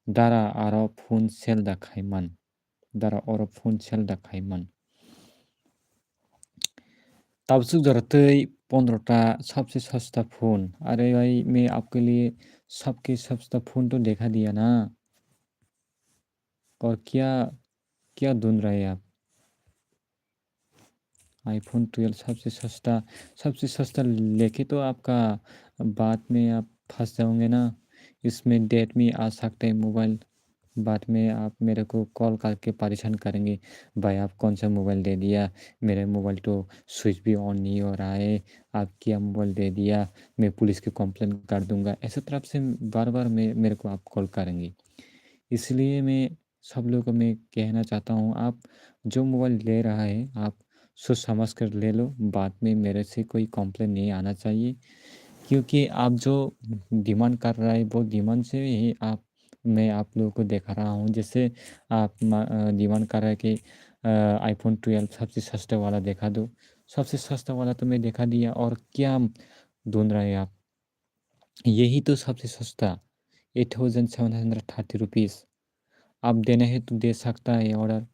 दारा आरो फोन सेल दा खाइमान दारा और फोन सेल दा खाइमान तब सुख जरतै 15टा सबसे सस्ता फोन अरे भाई मैं आपके लिए सबके सस्ता फोन तो देखा दिया ना और क्या ढूंढ रहे हैं आप iPhone 12 सबसे सस्ता लेके तो आपका बाद में आप फंस जाओगे ना इसमें डेट में आ सकता है मोबाइल बाद में आप मेरे को कॉल करके परेशान करेंगे भाई आप कौन सा मोबाइल दे दिया मेरा मोबाइल तो स्विच भी ऑन नहीं हो रहा है आप क्या मोबाइल दे दिया मैं पुलिस की कंप्लेन कर दूंगा ऐसे तरफ से बार बार मेरे को आप कॉल करेंगे इसलिए मैं सब लोगों को मैं कहना चाहता हूँ आप जो मोबाइल ले रहा है आप सोच समझ कर ले लो बाद में मेरे से कोई कंप्लेन नहीं आना चाहिए क्योंकि आप जो डिमांड कर रहा है वो डिमांड से ही मैं आप लोगों को दिखा रहा हूँ जैसे आप डिमांड कर रहा है कि iPhone 12 सबसे सस्ते वाला दिखा दो सबसे सस्ता वाला तो मैं दिखा दिया, और क्या ढूंढ रहे हैं आप? यही तो सबसे सस्ता, 8730 रुपीज़। आप देना है तो दे सकता है, ऑर्डर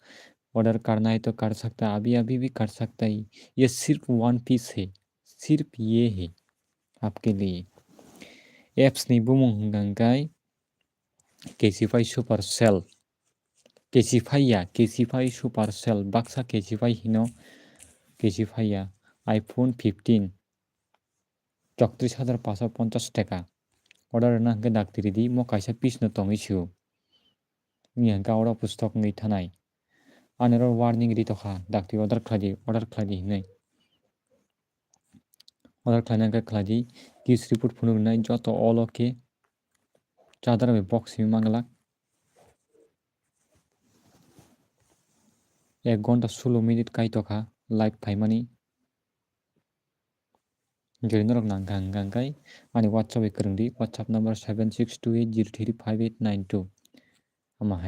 ऑर्डर करना है तो कर सकता है, अभी अभी भी कर सकता है। ये सिर्फ 1 पीस है, सिर्फ ये है आपके लिए। एप्सनि बुमुं होनगांगाय केसिफाई सुपर सेल, केसिफाई सुपर सेल बाक्सा केसिफाई हिनो केसिफाइया आईफोन 15 34,550 টাকা। अर्डार नांगो डाक्टरिदि म काइसा पिसनो तंगिसु नि गावड़ा पुस्तक ngै थानाय आनेर वार्निं रितखा डाक्टि अर्डार खालायदि हिनै अर्डार खालायनांगो खालायदि किस रिपोर्ट फुनुनाय जत अलके चादर में बक्स में मांगला 1 घन्टा 16 मिनिट काइतखा लाइभ फाइमानि Gerino nangkangkangkai ani WhatsApp ikrungdi WhatsApp number 7628035892 amahai